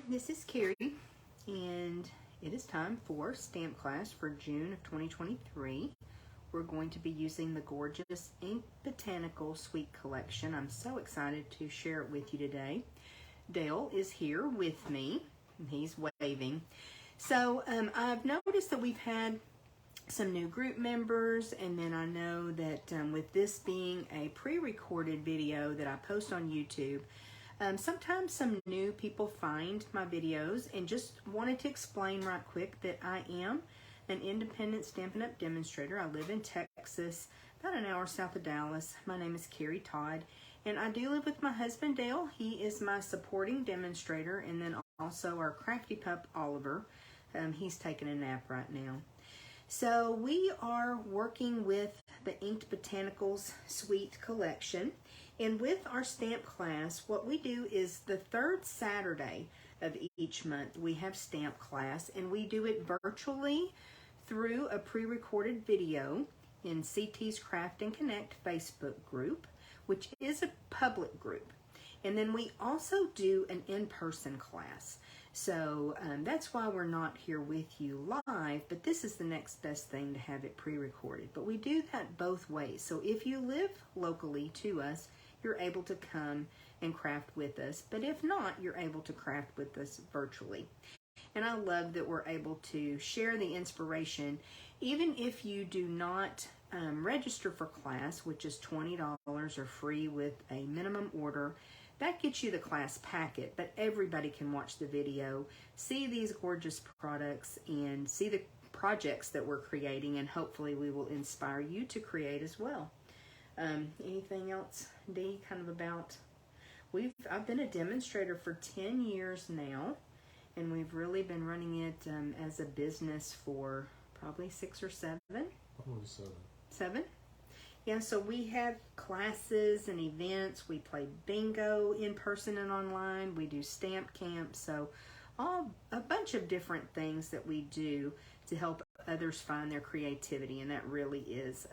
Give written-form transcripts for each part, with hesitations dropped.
this is Carrie, and it is time for stamp class for June of 2023. We're going to be using the gorgeous Ink Botanicals Suite collection. I'm so excited to share it with you today. Dale is here with me, and he's waving. So I've noticed that we've had some new group members, and then I know that with this being a pre-recorded video that I post on YouTube, sometimes some new people find my videos, and just wanted to explain right quick that I am an independent Stampin' Up! Demonstrator. I live in Texas, about an hour south of Dallas. My name is Carrie Todd, and I do live with my husband Dale. He is my supporting demonstrator, and then also our crafty pup Oliver. He's taking a nap right now. So we are working with the Inked Botanicals Suite collection, and with our stamp class, what we do is the third Saturday of each month we have stamp class, and we do it virtually through a pre-recorded video in CT's Craft and Connect Facebook group, which is a public group. And then we also do an in-person class. So that's why we're not here with you live, but this is the next best thing to have it pre-recorded. But we do that both ways. So if you live locally to us, you're able to come and craft with us. But if not, you're able to craft with us virtually. And I love that we're able to share the inspiration, even if you do not register for class, which is $20 or free with a minimum order. That gets you the class packet, but everybody can watch the video, see these gorgeous products, and see the projects that we're creating, and hopefully we will inspire you to create as well. Anything else, Dee, kind of about? I've been a demonstrator for 10 years now, and we've really been running it as a business for probably 6 or 7. Probably 7. 7? Yeah, so we have classes and events. We play bingo in person and online. We do stamp camps. So a bunch of different things that we do to help others find their creativity, and that really is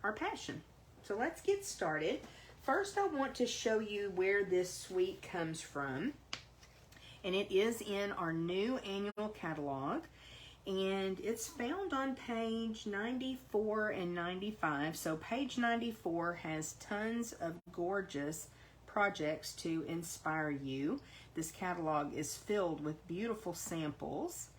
our passion. So let's get started. First, I want to show you where this suite comes from, and it is in our new annual catalog. And it's found on page 94 and 95. So page 94 has tons of gorgeous projects to inspire you. This catalog is filled with beautiful samples.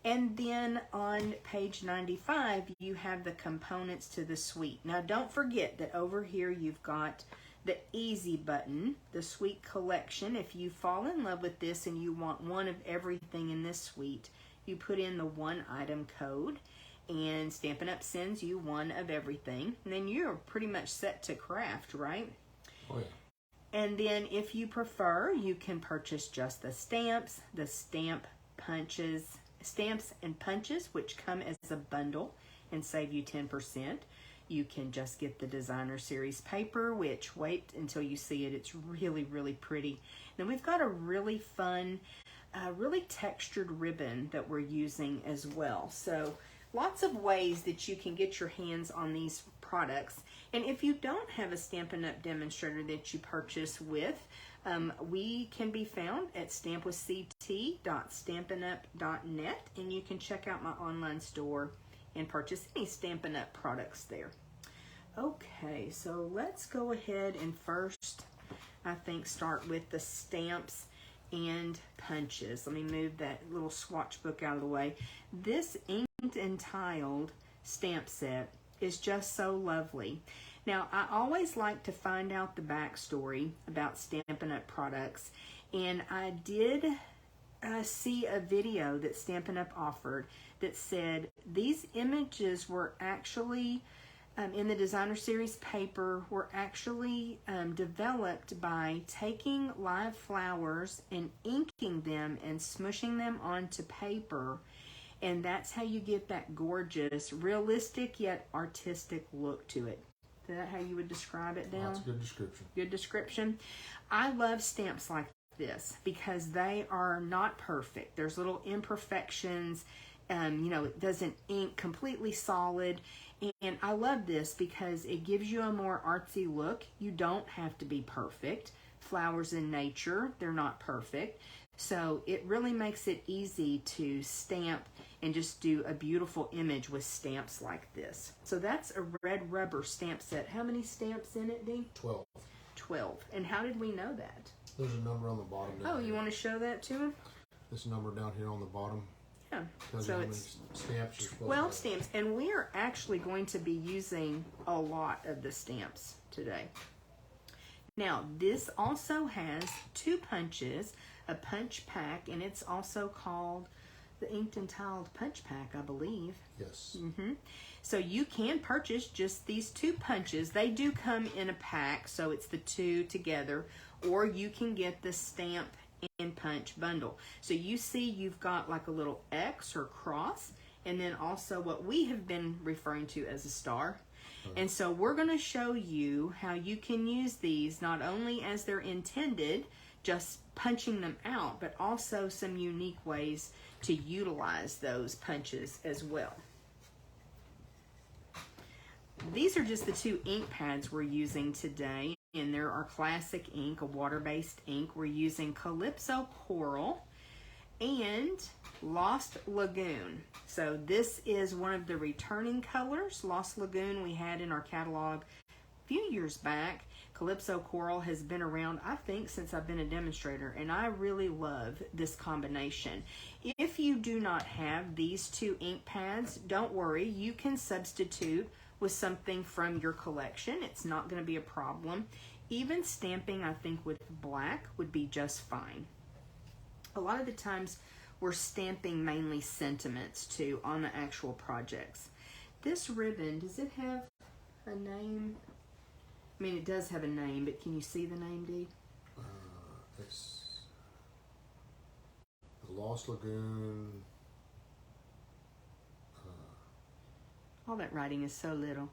And then on page 95, you have the components to the suite. Now don't forget that over here you've got the easy button, the suite collection. If you fall in love with this and you want one of everything in this suite, you put in the one item code, and Stampin' Up! Sends you one of everything, and then you're pretty much set to craft, right? Oh yeah. And then if you prefer, you can purchase just the stamps, the stamps and punches, which come as a bundle and save you 10%. You can just get the designer series paper, which, wait until you see it, it's really, really pretty. Then we've got a really fun, really textured ribbon that we're using as well. So lots of ways that you can get your hands on these products. And if you don't have a Stampin' Up! Demonstrator that you purchase with, we can be found at stampwithct.stampinup.net, and you can check out my online store and purchase any Stampin' Up! Products there. Okay, so let's go ahead and first, I think, start with the stamps and punches. Let me move that little swatch book out of the way. This inked and tiled stamp set is just so lovely. Now, I always like to find out the backstory about Stampin' Up! Products, and I did see a video that Stampin' Up! Offered that said these images were actually in the designer series paper were actually developed by taking live flowers and inking them and smushing them onto paper, and that's how you get that gorgeous, realistic yet artistic look to it. Is that how you would describe it, Dale? That's a good description. Good description. I love stamps like this because they are not perfect. There's little imperfections. It doesn't ink completely solid. And I love this because it gives you a more artsy look. You don't have to be perfect. Flowers in nature, they're not perfect. So it really makes it easy to stamp and just do a beautiful image with stamps like this. So that's a red rubber stamp set. How many stamps in it, Dean? 12. 12. And how did we know that? There's a number on the bottom. Oh, you want to show that to him? This number down here on the bottom. Yeah. Tells you how many stamps you're supposed to 12 have. stamps. And we are actually going to be using a lot of the stamps today. Now, this also has 2 punches, a punch pack, and it's also called the Inked and Tiled Punch Pack, I believe. Yes. So you can purchase just these 2 punches. They do come in a pack, so it's the 2 together, or you can get the stamp and punch bundle. So you see you've got like a little X or cross, and then also what we have been referring to as a star. And so we're going to show you how you can use these not only as they're intended, just punching them out, but also some unique ways to utilize those punches as well. These are just the 2 ink pads we're using today, and they're our classic ink, a water-based ink. We're using Calypso Coral and Lost Lagoon. So this is one of the returning colors. Lost Lagoon we had in our catalog a few years back. Calypso Coral has been around, I think, since I've been a demonstrator, and I really love this combination. If you do not have these 2 ink pads, don't worry. You can substitute with something from your collection. It's not going to be a problem. Even stamping, I think, with black would be just fine. A lot of the times we're stamping mainly sentiments too on the actual projects. This ribbon, does it have a name? I mean, it does have a name, but can you see the name, Dee? It's the Lost Lagoon. All that writing is so little.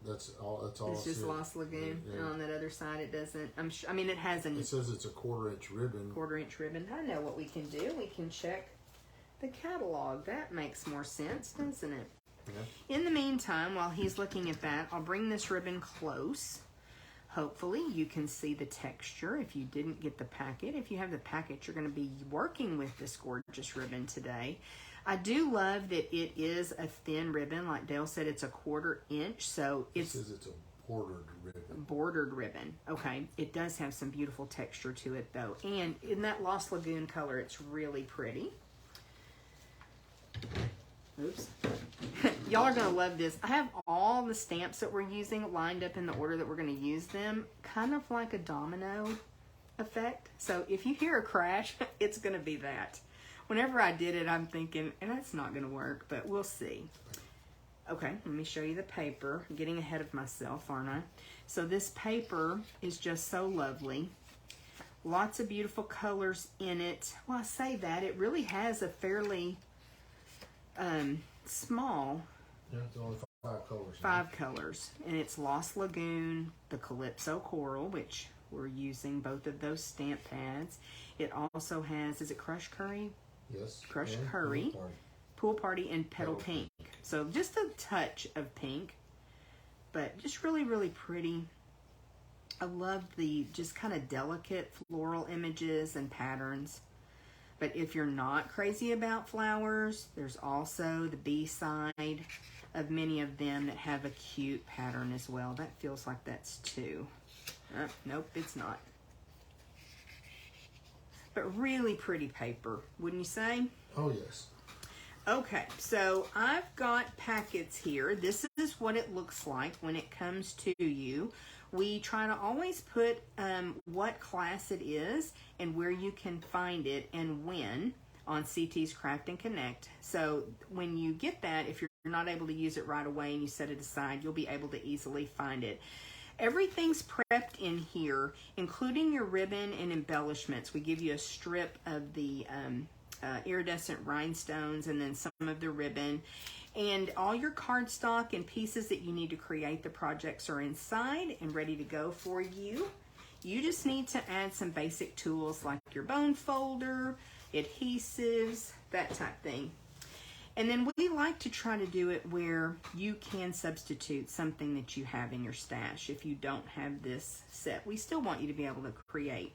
That's all. It's just Lost Lagoon. Yeah. And on that other side, it doesn't. I mean, it has It says it's a 1/4-inch ribbon. 1/4-inch ribbon. I know what we can do. We can check the catalog. That makes more sense, doesn't it? Yeah. In the meantime, while he's looking at that, I'll bring this ribbon close. Hopefully you can see the texture if you didn't get the packet. If you have the packet, you're going to be working with this gorgeous ribbon today. I do love that it is a thin ribbon. Like Dale said, it's a 1/4 inch, so It says it's a bordered ribbon. Bordered ribbon. Okay, it does have some beautiful texture to it though. And in that Lost Lagoon color, it's really pretty. Oops. Y'all are going to love this. I have all the stamps that we're using lined up in the order that we're going to use them, kind of like a domino effect. So if you hear a crash, it's going to be that. Whenever I did it, I'm thinking, and that's not going to work, but we'll see. Okay, let me show you the paper. I'm getting ahead of myself, aren't I? So this paper is just so lovely. Lots of beautiful colors in it. Well, I say that. It really has a fairly small... Yeah, it's only 5 colors. 5 colors. And it's Lost Lagoon, the Calypso Coral, which we're using both of those stamp pads. It also has, is it Crushed Curry? Yes. Crushed and Curry. Pool Party. Pool Party and Petal Pink. So just a touch of pink, but just really, really pretty. I love the just kind of delicate floral images and patterns. But if you're not crazy about flowers, there's also the B side of many of them that have a cute pattern as well. That feels like that's 2. Nope, it's not. But really pretty paper, wouldn't you say? Oh, yes. Okay, so I've got packets here. This is what it looks like when it comes to you. We try to always put what class it is and where you can find it and when on CT's Craft and Connect. So when you get that, if you're not able to use it right away and you set it aside, you'll be able to easily find it. Everything's prepped in here, including your ribbon and embellishments. We give you a strip of the iridescent rhinestones and then some of the ribbon. And all your cardstock and pieces that you need to create the projects are inside and ready to go for you. You just need to add some basic tools like your bone folder, adhesives, that type thing. And then we like to try to do it where you can substitute something that you have in your stash if you don't have this set. We still want you to be able to create.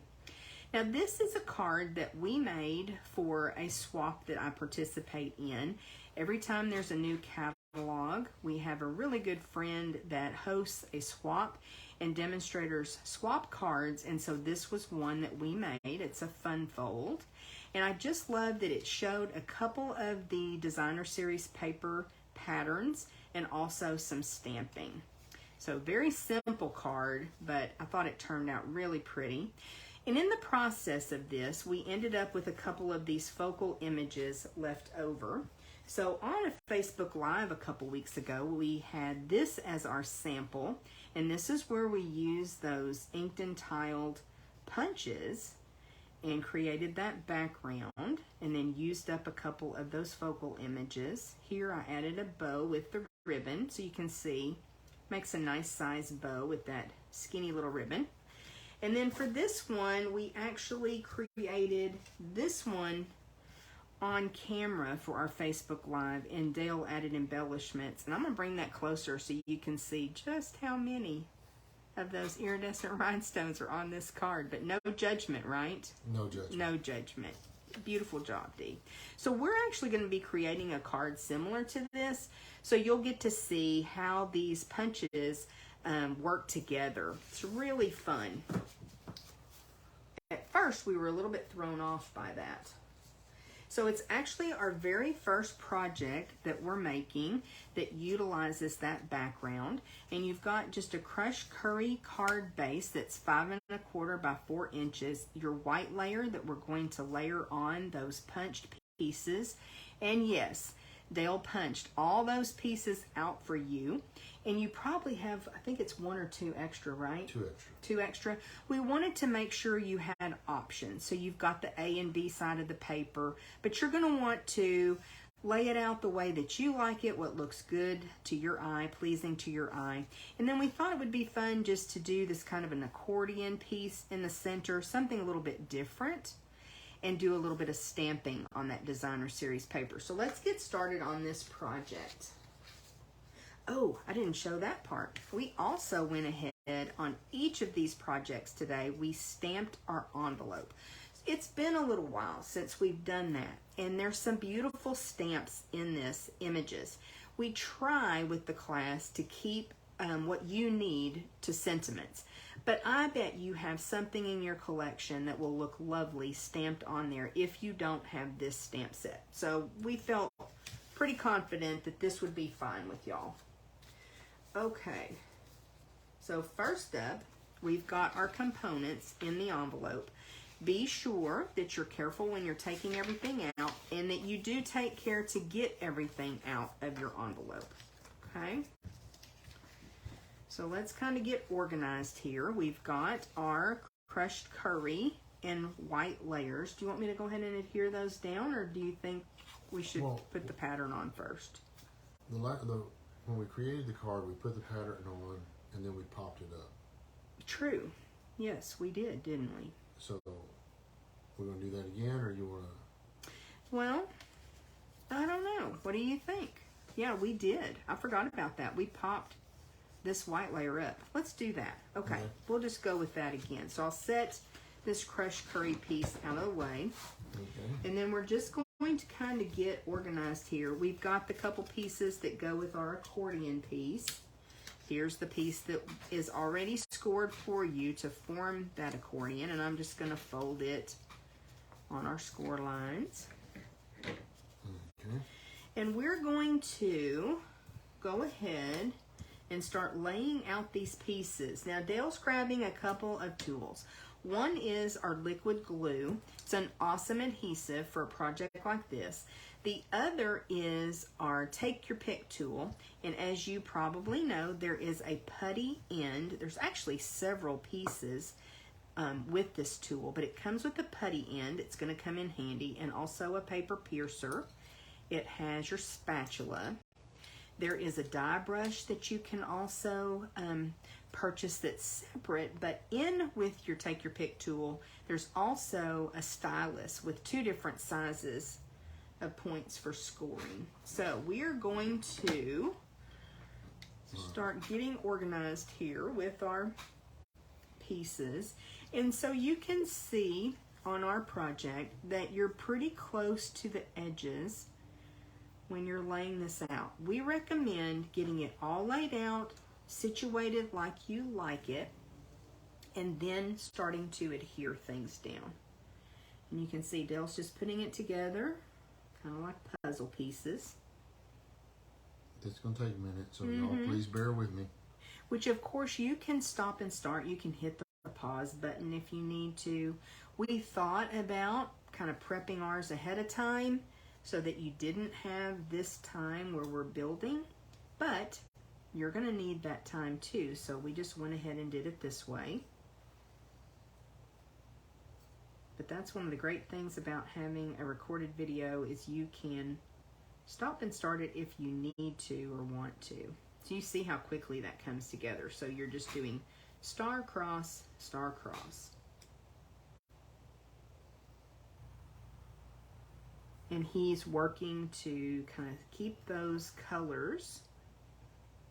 Now this is a card that we made for a swap that I participate in. Every time there's a new catalog, we have a really good friend that hosts a swap, and demonstrators swap cards, and so this was one that we made. It's a fun fold, and I just love that it showed a couple of the designer series paper patterns and also some stamping. So very simple card, but I thought it turned out really pretty. And in the process of this, we ended up with a couple of these focal images left over. So on a Facebook Live a couple weeks ago, we had this as our sample, and this is where we used those inked and tiled punches and created that background, and then used up a couple of those focal images. Here I added a bow with the ribbon, so you can see, makes a nice size bow with that skinny little ribbon. And then for this one, we actually created this one on camera for our Facebook Live, and Dale added embellishments. And I'm going to bring that closer so you can see just how many of those iridescent rhinestones are on this card. But no judgment, right? No judgment. No judgment. Beautiful job, Dee. So we're actually going to be creating a card similar to this. So you'll get to see how these punches work together. It's really fun. At first, we were a little bit thrown off by that. So it's actually our very first project that we're making that utilizes that background. And you've got just a crushed curry card base that's 5 1/4 by 4 inches. Your white layer that we're going to layer on those punched pieces. And yes, Dale punched all those pieces out for you. And you probably have, I think it's 1 or 2 extra, right? 2 extra. 2 extra. We wanted to make sure you had options. So you've got the A and B side of the paper, but you're going to want to lay it out the way that you like it, what looks good to your eye, pleasing to your eye. And then we thought it would be fun just to do this kind of an accordion piece in the center, something a little bit different, and do a little bit of stamping on that designer series paper. So let's get started on this project. Oh, I didn't show that part. We also went ahead on each of these projects today. We stamped our envelope. It's been a little while since we've done that, and there's some beautiful stamps in this, images. We try with the class to keep what you need to sentiments, but I bet you have something in your collection that will look lovely stamped on there if you don't have this stamp set. So we felt pretty confident that this would be fine with y'all. Okay, so first up, we've got our components in the envelope. Be sure that you're careful when you're taking everything out, and that you do take care to get everything out of your envelope, okay? So let's kind of get organized here. We've got our crushed curry in white layers. Do you want me to go ahead and adhere those down, or do you think we should put the pattern on first? When we created the card, we put the pattern on, and then we popped it up. True. Yes, we did, didn't we? So, we're going to do that again, or you want to? Well, I don't know. What do you think? Yeah, we did. I forgot about that. We popped this white layer up. Let's do that. Okay, we'll just go with that again. So I'll set this crushed curry piece out of the way. Okay. And then we're just going to kind of get organized here. We've got the couple pieces that go with our accordion piece. Here's the piece that is already scored for you to form that accordion, and I'm just going to fold it on our score lines. Okay. And we're going to go ahead and start laying out these pieces. Now Dale's grabbing a couple of tools. One is our liquid glue. It's an awesome adhesive for a project like this. The other is our take your pick tool, and as you probably know, there is a putty end. There's actually several pieces with this tool, but it comes with a putty end. It's going to come in handy, and also a paper piercer. It has your spatula. There is a die brush that you can also purchase that's separate, but in with your take your pick tool, there's also a stylus with 2 different sizes of points for scoring. So we are going to start getting organized here with our pieces. And so you can see on our project that you're pretty close to the edges when you're laying this out. We recommend getting it all laid out, situated like you like it, and then starting to adhere things down. And you can see Dale's just putting it together, kind of like puzzle pieces. It's going to take a minute, so y'all please bear with me. Which of course you can stop and start. You can hit the pause button if you need to. We thought about kind of prepping ours ahead of time so that you didn't have this time where we're building, but you're going to need that time too. So we just went ahead and did it this way. But that's one of the great things about having a recorded video is you can stop and start it if you need to or want to. So you see how quickly that comes together. So you're just doing star cross, star cross. And he's working to kind of keep those colors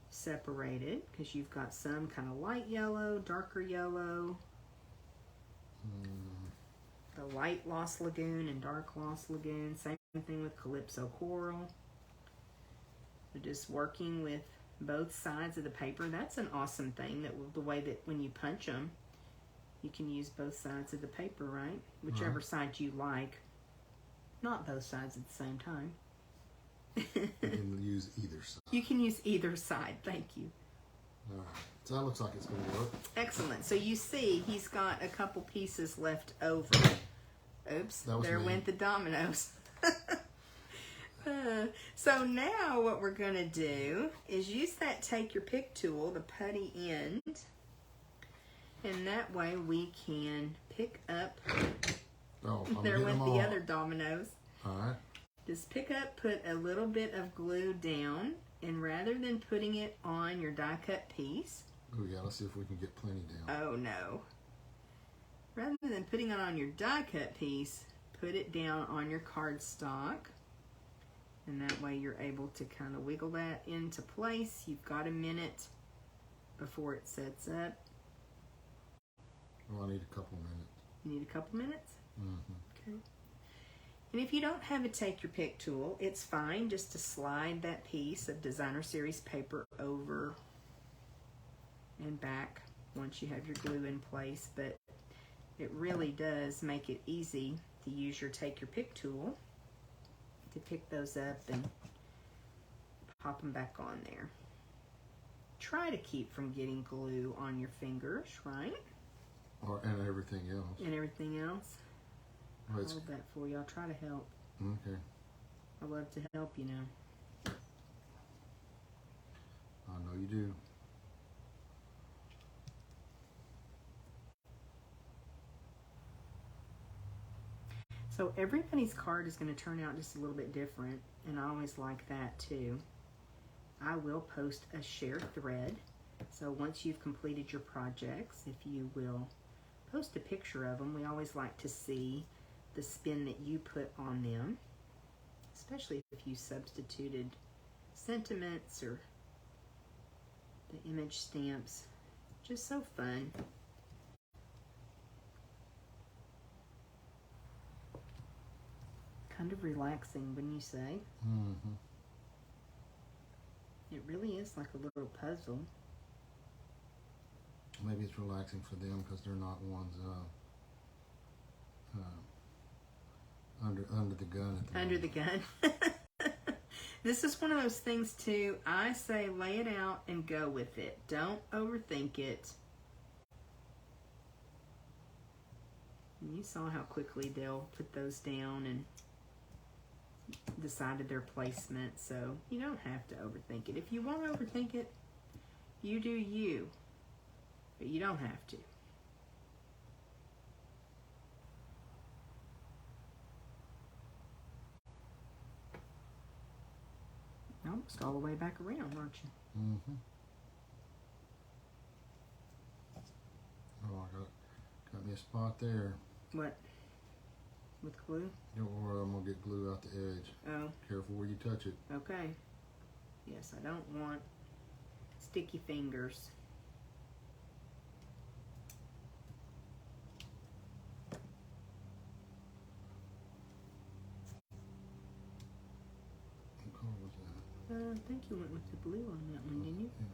separated because you've got some kind of light yellow, darker yellow, the light Lost Lagoon and dark Lost Lagoon. Same thing with Calypso Coral. We're just working with both sides of the paper. That's an awesome thing, that the way that when you punch them, you can use both sides of the paper, right? Whichever side you like. Not both sides at the same time. You can use either side. You can use either side. Thank you. All right. So that looks like it's going to work. Excellent. So you see he's got a couple pieces left over. Oops, there went the dominoes. So now what we're going to do is use that take your pick tool, the putty end, and that way we can pick up. Oh, there went the other dominoes. All right. Just pick up, put a little bit of glue down, and rather than putting it on your die cut piece. Oh yeah, let's see if we can get plenty down. Oh no. Rather than putting it on your die cut piece, put it down on your cardstock. And that way you're able to kind of wiggle that into place. You've got a minute before it sets up. Well, I need a couple minutes. You need a couple minutes? Mm-hmm. Okay. And if you don't have a take your pick tool, it's fine just to slide that piece of Designer Series paper over and back once you have your glue in place. But it really does make it easy to use your take your pick tool to pick those up and pop them back on there. Try to keep from getting glue on your fingers, right? And everything else. And everything else. Well, I'll hold that for you. I'll try to help. Okay. I love to help, you know. I know you do. So everybody's card is going to turn out just a little bit different, and I always like that too. I will post a shared thread, so once you've completed your projects, if you will post a picture of them, we always like to see the spin that you put on them, especially if you substituted sentiments or the image stamps. Just so fun. Kind of relaxing, wouldn't you say? Mm-hmm. It really is like a little puzzle. Maybe it's relaxing for them because they're not ones under the gun at the Under the moment. gun. This is one of those things too. I say lay it out and go with it. Don't overthink it. And you saw how quickly they'll put those down and decided their placement, so you don't have to overthink it. If you want to overthink it, you do you, but you don't have to. Almost all the way back around, aren't you? Mm-hmm. Oh, I got me a spot there. What? With glue? Or I'm gonna get glue out the edge. Oh. Careful where you touch it. Okay. Yes, I don't want sticky fingers. I think you went with the blue on that one, didn't you? Yeah.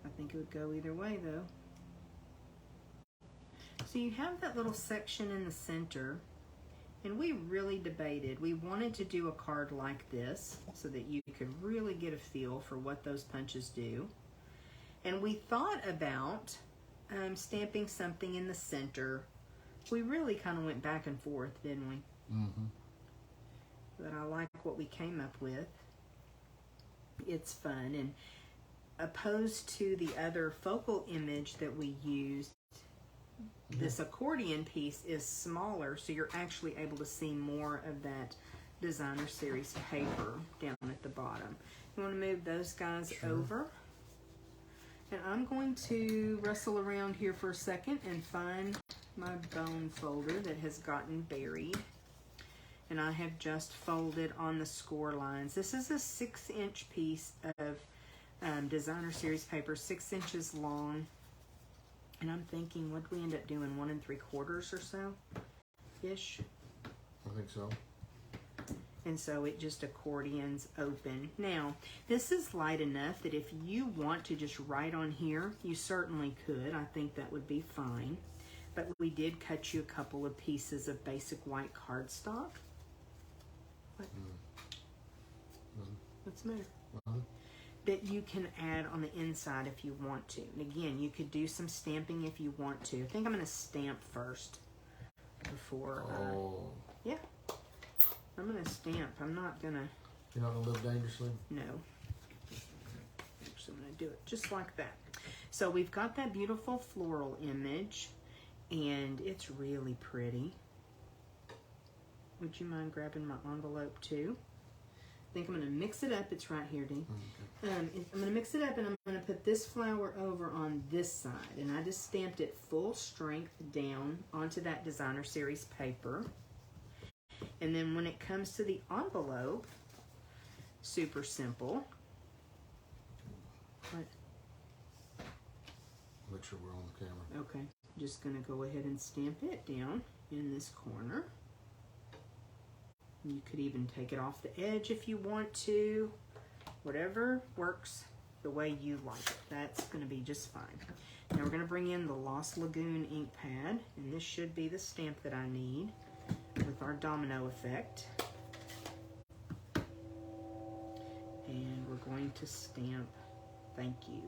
I think it would go either way, though. So you have that little section in the center, and we really debated. We wanted to do a card like this so that you could really get a feel for what those punches do. And we thought about stamping something in the center. We really kind of went back and forth, didn't we? Mm-hmm. But I like what we came up with. It's fun, and opposed to the other focal image that we used, this accordion piece is smaller, so you're actually able to see more of that designer series paper down at the bottom. You want to move those guys over, and I'm going to wrestle around here for a second and find my bone folder that has gotten buried. And I have just folded on the score lines. This is a 6-inch piece of designer series paper, 6 inches long. And I'm thinking, what did we end up doing? 1 3/4 or so ish. I think so. And so it just accordions open. Now, this is light enough that if you want to just write on here, you certainly could. I think that would be fine. But we did cut you a couple of pieces of basic white cardstock. What? What's the matter? That you can add on the inside if you want to. And again, you could do some stamping if you want to. I think I'm going to stamp first before. Yeah. I'm going to stamp. I'm not going to. You're not going to live dangerously? No. Actually, I'm going to do it just like that. So we've got that beautiful floral image, and it's really pretty. Would you mind grabbing my envelope too? I think I'm going to mix it up. It's right here, Dean. Okay. I'm going to mix it up, and I'm going to put this flower over on this side. And I just stamped it full strength down onto that designer series paper. And then when it comes to the envelope, super simple. What? Make sure we're on the camera. Okay. Just going to go ahead and stamp it down in this corner. You could even take it off the edge if you want to. Whatever works the way you like it. That's going to be just fine. Now we're going to bring in the Lost Lagoon ink pad, and this should be the stamp that I need with our domino effect. And we're going to stamp thank you.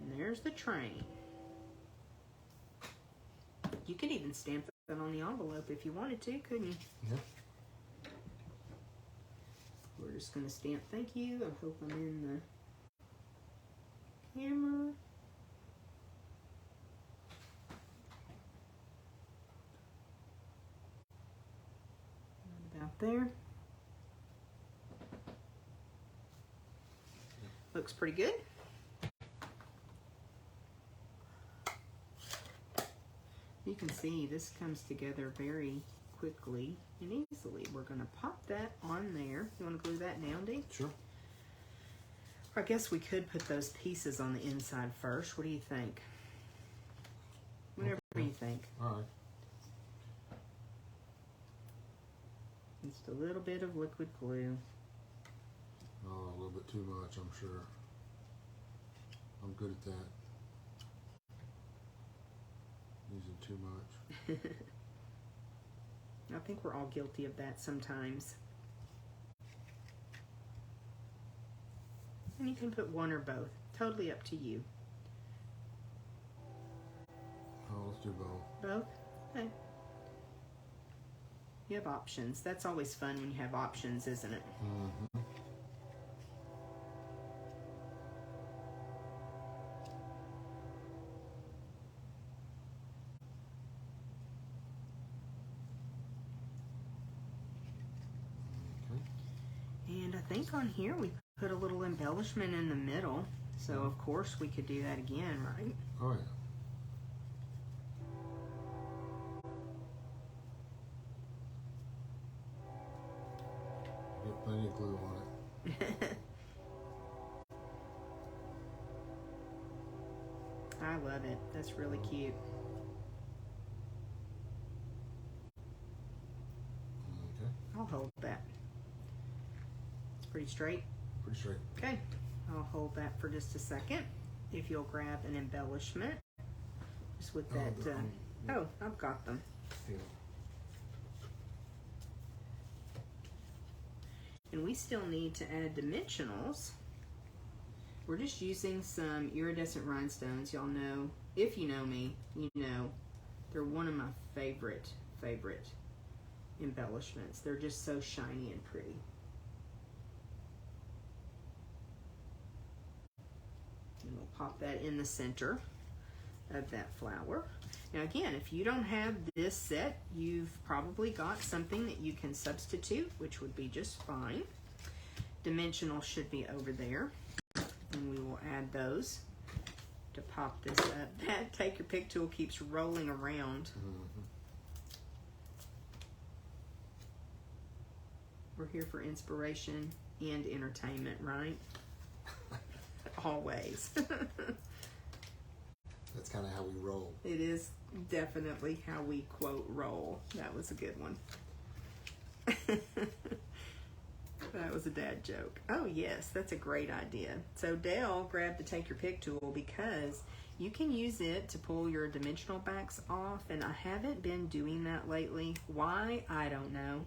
And there's the train. You could even stamp it on the envelope if you wanted to, couldn't you? Yeah. We're just going to stamp thank you. I hope I'm in the camera. Right about there. Looks pretty good. You can see this comes together very quickly and easily. We're going to pop that on there. You want to glue that down, Dee? Sure. I guess we could put those pieces on the inside first. What do you think? Whatever you think. All right. Just a little bit of liquid glue. Oh, a little bit too much, I'm sure. I'm good at that. Using too much. I think we're all guilty of that sometimes. And you can put one or both. Totally up to you. Oh, let's do both. Both? Okay. You have options. That's always fun when you have options, isn't it? Mm-hmm. And I think on here we put a little embellishment in the middle. So of course we could do that again, right? Oh, yeah. Get plenty of glue on it. I love it. That's really cute. Okay. I'll hold that. Pretty straight? Pretty straight. Okay, I'll hold that for just a second. If you'll grab an embellishment, just with that. Oh, I've got them. Yeah. And we still need to add dimensionals. We're just using some iridescent rhinestones. Y'all know, if you know me, you know they're one of my favorite embellishments. They're just so shiny and pretty. And we'll pop that in the center of that flower. Now again, if you don't have this set, you've probably got something that you can substitute, which would be just fine. Dimensional should be over there. And we will add those to pop this up. That take your pick tool keeps rolling around. Mm-hmm. We're here for inspiration and entertainment, right? Always. That's kind of how we roll. It is definitely how we quote roll. That was a good one. That was a dad joke. Oh yes, that's a great idea. So Dale grabbed the take your pick tool because you can use it to pull your dimensional backs off, and I haven't been doing that lately. Why? I don't know.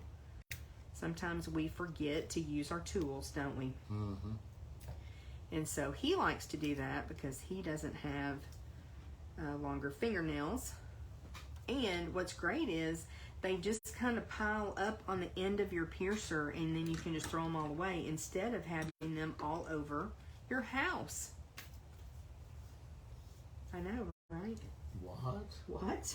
Sometimes we forget to use our tools, don't we? Mm-hmm. And so he likes to do that because he doesn't have longer fingernails. And what's great is they just kind of pile up on the end of your piercer, and then you can just throw them all away instead of having them all over your house. I know, right? What? What?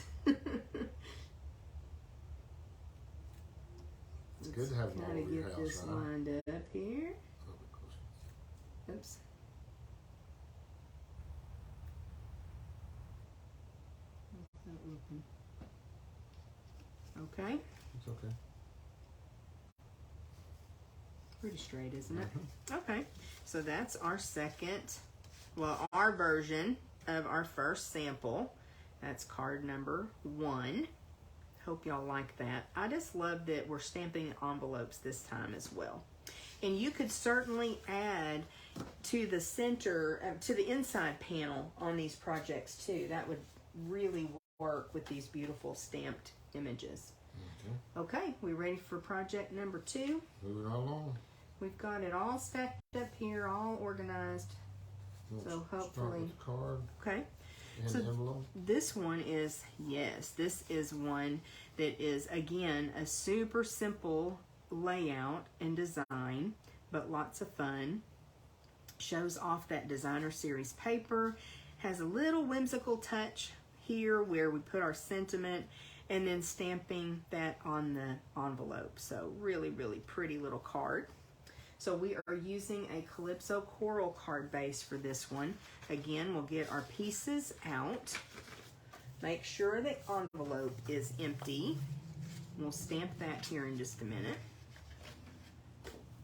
It's good to have them all over your house, get this right? lined up here. Oops. Okay. It's okay. Pretty straight, isn't it? Okay. So that's our our version of our first sample. That's card number 1. Hope y'all like that. I just love that we're stamping envelopes this time as well. And you could certainly add to the center, to the inside panel on these projects too. That would really work with these beautiful stamped images. Okay, we ready for project number 2? Moving right along. We've got it all stacked up here, all organized. So hopefully, start with the card. Okay. And So the envelope. this one is, yes, this is one that is, again, a super simple layout and design, but lots of fun. Shows off that designer series paper. Has a little whimsical touch here where we put our sentiment and then stamping that on the envelope. So really, really pretty little card. So we are using a Calypso Coral card base for this one. Again, we'll get our pieces out. Make sure the envelope is empty. We'll stamp that here in just a minute.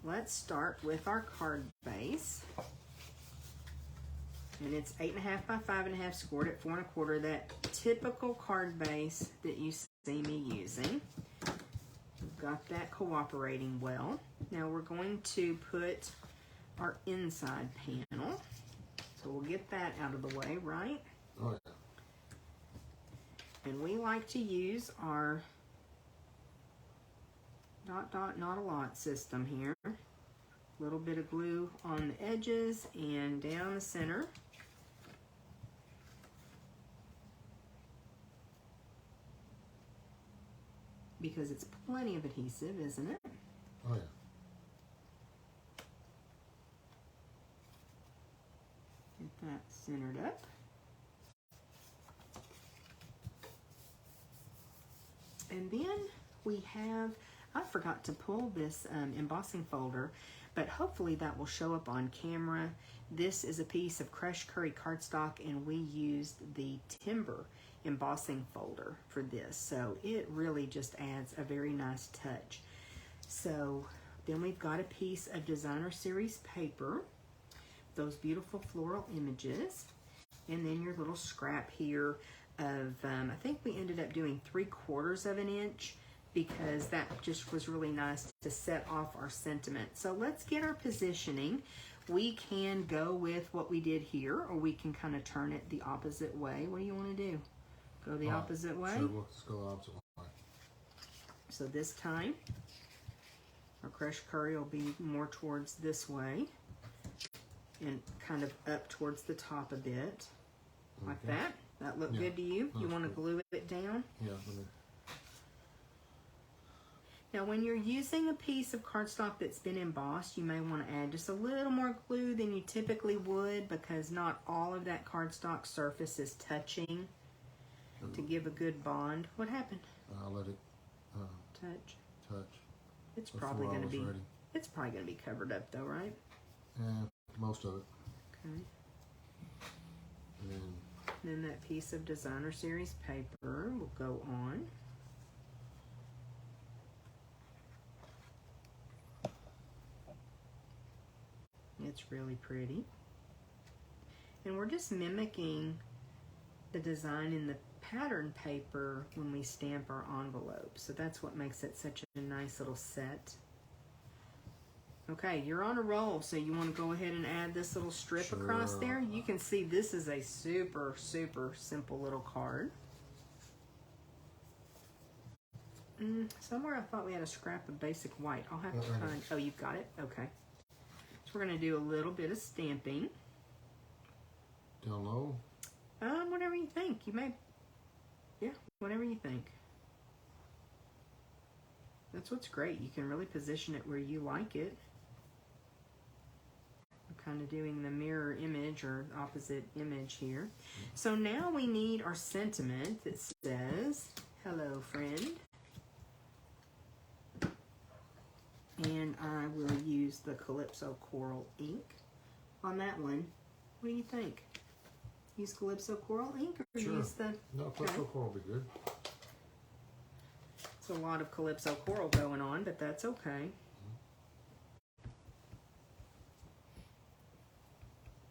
Let's start with our card base. And it's 8.5 by 5.5, scored at 4 1/4. That typical card base that you see me using. We've got that cooperating well. Now we're going to put our inside panel. So we'll get that out of the way, right? Oh, yeah. And we like to use our dot, dot, not a lot system here. A little bit of glue on the edges and down the center. Because it's plenty of adhesive, isn't it? Oh, yeah. Get that centered up. And then we have, I forgot to pull this embossing folder, but hopefully that will show up on camera. This is a piece of crushed curry cardstock, and we used the timber embossing folder for this. So it really just adds a very nice touch. So then we've got a piece of designer series paper, those beautiful floral images, and then your little scrap here of, I think we ended up doing 3/4 of an inch because that just was really nice to set off our sentiment. So let's get our positioning. We can go with what we did here, or we can kind of turn it the opposite way. What do you want to do? Go the opposite way? Sure, let's go the opposite way. So this time, our crushed curry will be more towards this way and kind of up towards the top a bit, like that. That look good to you? You want to glue it down? Yeah. Now, when you're using a piece of cardstock that's been embossed, you may want to add just a little more glue than you typically would, because not all of that cardstock surface is touching to give a good bond. What happened? I'll let it touch. It's before probably going to be. ready. It's probably going to be covered up, though, right? Yeah, most of it. Okay. And Then that piece of designer series paper will go on. It's really pretty. And we're just mimicking the design in the pattern paper when we stamp our envelope. So that's what makes it such a nice little set. Okay, you're on a roll, so you want to go ahead and add this little strip across there. You can see this is a super, super simple little card. Somewhere I thought we had a scrap of basic white. I'll have to find. Oh, you've got it? Okay. So we're going to do a little bit of stamping. Down low? Whatever you think. You may, yeah, whatever you think. That's what's great. You can really position it where you like it. We're kind of doing the mirror image or opposite image here. So now we need our sentiment that says, "Hello, friend." And I will use the Calypso Coral ink on that one. What do you think? Use Calypso Coral ink or use the... No, Calypso Coral will be good. There's a lot of Calypso Coral going on, but that's okay.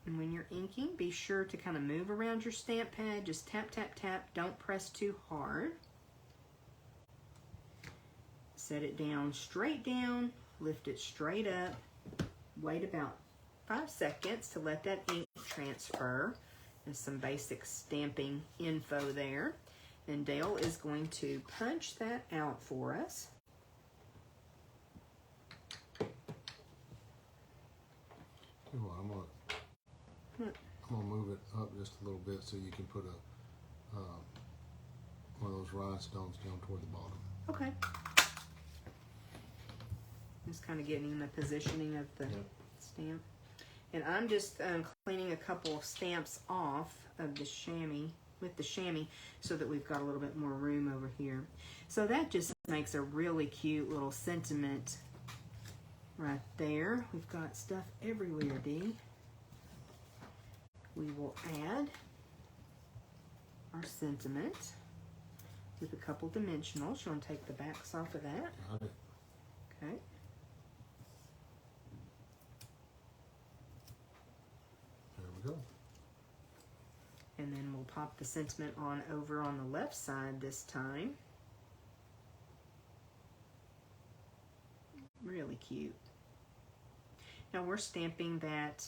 And when you're inking, be sure to kind of move around your stamp pad. Just tap, tap, tap. Don't press too hard. Set it down, straight down. Lift it straight up. Wait about 5 seconds to let that ink transfer. There's some basic stamping info there. And Dale is going to punch that out for us. I'm gonna move it up just a little bit so you can put a one of those rhinestones down toward the bottom. Okay. Just kind of getting the positioning of the stamp. And I'm just cleaning a couple of stamps off of the chamois, with the chamois, so that we've got a little bit more room over here. So that just makes a really cute little sentiment right there. We've got stuff everywhere, Dee. We will add our sentiment with a couple dimensionals. You want to take the backs off of that? Got it. Okay. There we go. And then we'll pop the sentiment on over on the left side this time. Really cute. Now we're stamping that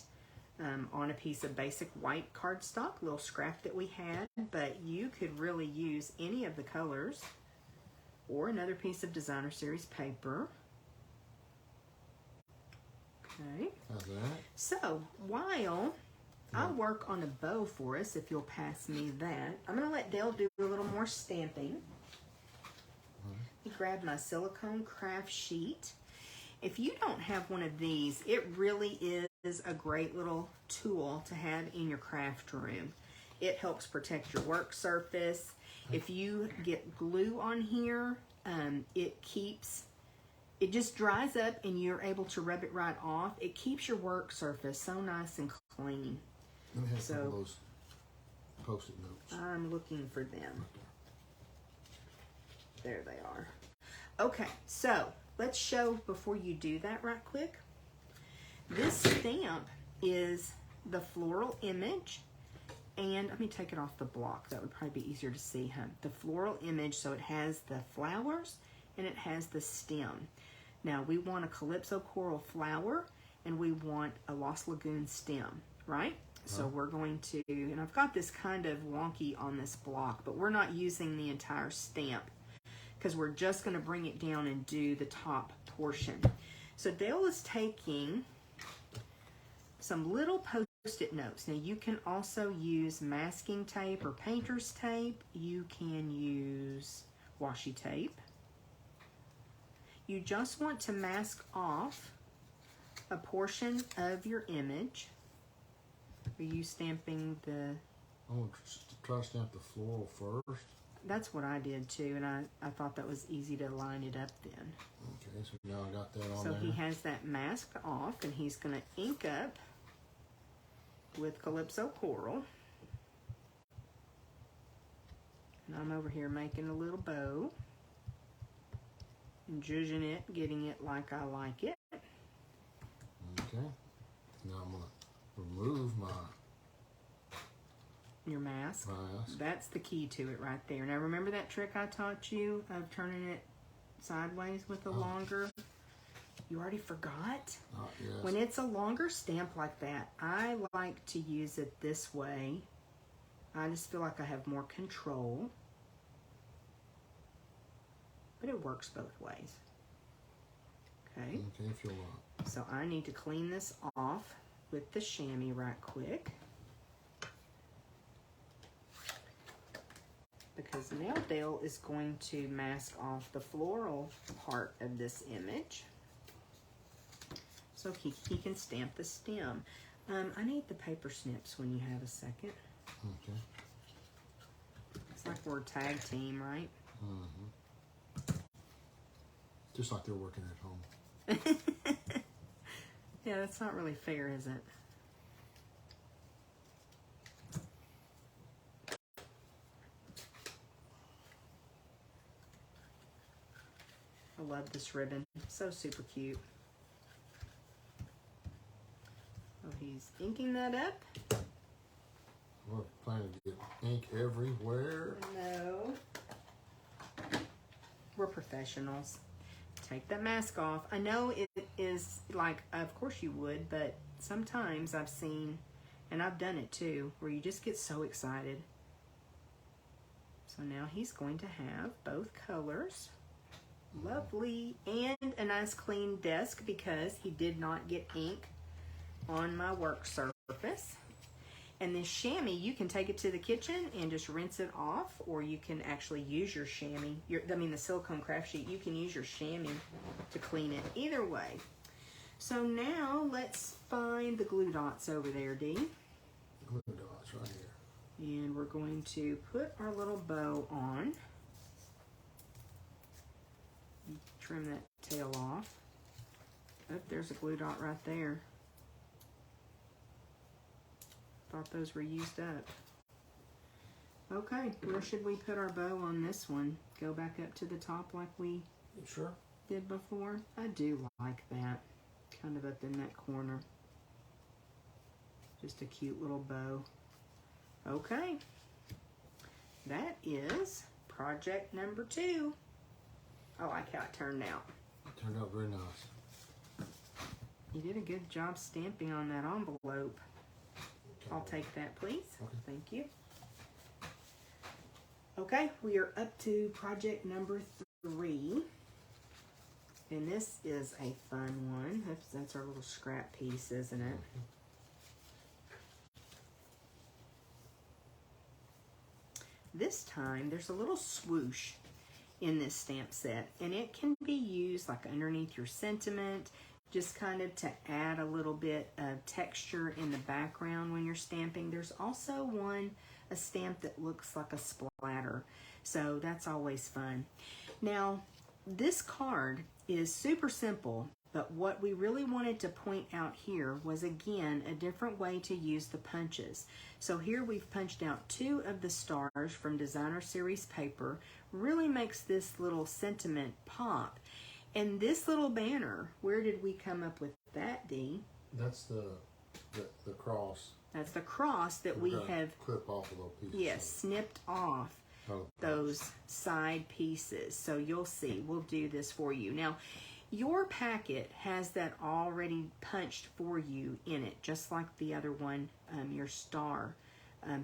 on a piece of basic white cardstock, little scrap that we had, but you could really use any of the colors or another piece of designer series paper. Okay. How's that? So while I'll work on a bow for us, if you'll pass me that. I'm going to let Dale do a little more stamping. Let me grab my silicone craft sheet. If you don't have one of these, it really is a great little tool to have in your craft room. It helps protect your work surface. If you get glue on here, it just dries up and you're able to rub it right off. It keeps your work surface so nice and clean. Let me have some of those Post-it notes. I'm looking for them. There they are. Okay, so let's show before you do that right quick. This stamp is the floral image, and let me take it off the block. That would probably be easier to see, huh? The floral image, so it has the flowers and it has the stem. Now we want a Calypso coral flower and we want a Lost Lagoon stem, right? So we're going to, and I've got this kind of wonky on this block, but we're not using the entire stamp because we're just going to bring it down and do the top portion. So Dale is taking some little Post-it notes. Now you can also use masking tape or painter's tape. You can use washi tape. You just want to mask off a portion of your image. Are you stamping the... I'm going to try to stamp the floral first. That's what I did too, and I thought that was easy to line it up then. Okay, so now I got that on there. So there. he has that masked off, and he's going to ink up with Calypso Coral. And I'm over here making a little bow. And zhuzhing it, getting it like I like it. Okay. Now I'm going to remove your mask. mask. That's the key to it right there. Now remember that trick I taught you of turning it sideways with a longer? You already forgot? Yes. When it's a longer stamp like that, I like to use it this way. I just feel like I have more control. But it works both ways. Okay. Okay, if you want. So I need to clean this off with the chamois right quick. Because now Dale is going to mask off the floral part of this image. So he can stamp the stem. I need the paper snips when you have a second. Okay. It's like we're a tag team, right? Mm-hmm. Just like they're working at home. Yeah, that's not really fair, is it? I love this ribbon. So super cute. So he's inking that up. We're planning to get ink everywhere. No. We're professionals. Take that mask off. I know it is like, of course you would, but sometimes I've seen, and I've done it too, where you just get so excited. So now he's going to have both colors. Lovely. And a nice clean desk because he did not get ink on my work surface. And this chamois, you can take it to the kitchen and just rinse it off, or you can actually use your chamois, the silicone craft sheet, you can use your chamois to clean it. Either way. So now let's find the glue dots over there, Dee. Glue dots right here. And we're going to put our little bow on. Trim that tail off. Oh, there's a glue dot right there. Thought those were used up. Okay, where should we put our bow on this one? Go back up to the top like we did before? I do like that. Kind of up in that corner. Just a cute little bow. Okay. That is project number 2. I like how it turned out. It turned out very nice. You did a good job stamping on that envelope. I'll take that, please. Okay. Thank you. Okay, we are up to project number 3. And this is a fun one. That's our little scrap piece, isn't it? This time, there's a little swoosh in this stamp set. And it can be used like underneath your sentiment, just kind of to add a little bit of texture in the background when you're stamping. There's also a stamp that looks like a splatter. So that's always fun. Now, this card is super simple, but what we really wanted to point out here was, again, a different way to use the punches. So here we've punched out 2 of the stars from Designer Series paper. Really makes this little sentiment pop. And this little banner, where did we come up with that, Dee? That's the cross. That's the cross that we have clip off a little piece. Yes, snipped off. those side pieces. So you'll see, we'll do this for you. Now, your packet has that already punched for you in it, just like the other one, your star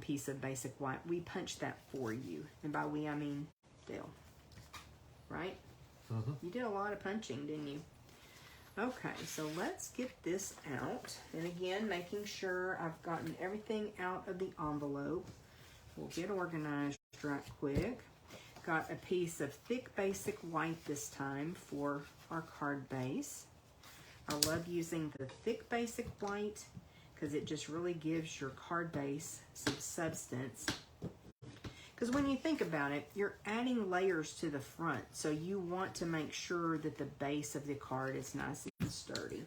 piece of basic white. We punched that for you. And by we, I mean Dale. Right? Mm-hmm. You did a lot of punching, didn't you? Okay, so let's get this out. And again, making sure I've gotten everything out of the envelope. We'll get organized right quick. Got a piece of thick basic white this time for our card base. I love using the thick basic white because it just really gives your card base some substance. Because when you think about it, you're adding layers to the front, so you want to make sure that the base of the card is nice and sturdy.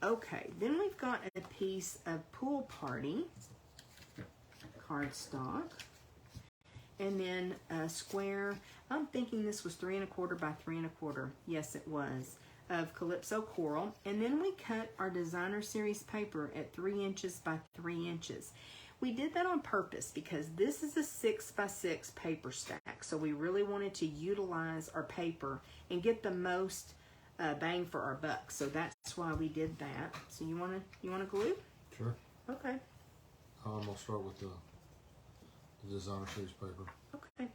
Okay, then we've got a piece of Pool Party cardstock, and then a square. I'm thinking this was 3 1/4 by 3 1/4. Yes, it was, of Calypso Coral. And then we cut our designer series paper at 3 inches by 3 inches. We did that on purpose because this is a 6 by 6 paper stack. So we really wanted to utilize our paper and get the most bang for our buck. So that's why we did that. So you wanna glue? Sure. Okay. I'm gonna start with the designer series paper. Okay.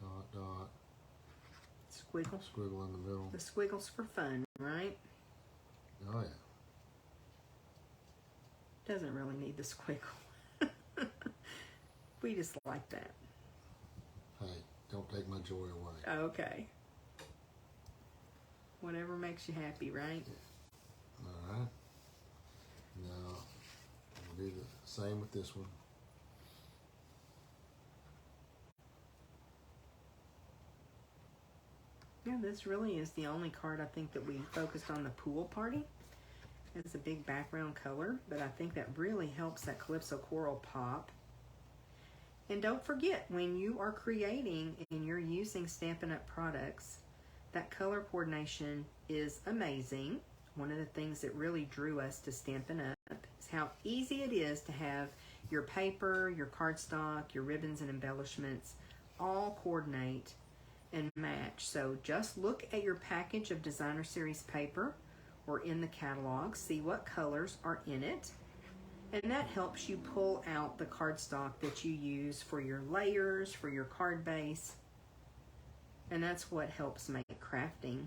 Dot, dot. Squiggle. Squiggle in the middle. The squiggles for fun, right? Oh yeah. Doesn't really need the squiggle. We just like that. Hey, don't take my joy away. Okay. Whatever makes you happy, right? All right. Now, we'll do the same with this one. Yeah, this really is the only card I think that we focused on the Pool Party. It's a big background color, but I think that really helps that Calypso Coral pop. And don't forget, when you are creating and you're using Stampin' Up! Products, that color coordination is amazing. One of the things that really drew us to Stampin' Up! Is how easy it is to have your paper, your cardstock, your ribbons and embellishments all coordinate and match. So just look at your package of designer series paper or in the catalog, see what colors are in it, and that helps you pull out the cardstock that you use for your layers, for your card base, and that's what helps make crafting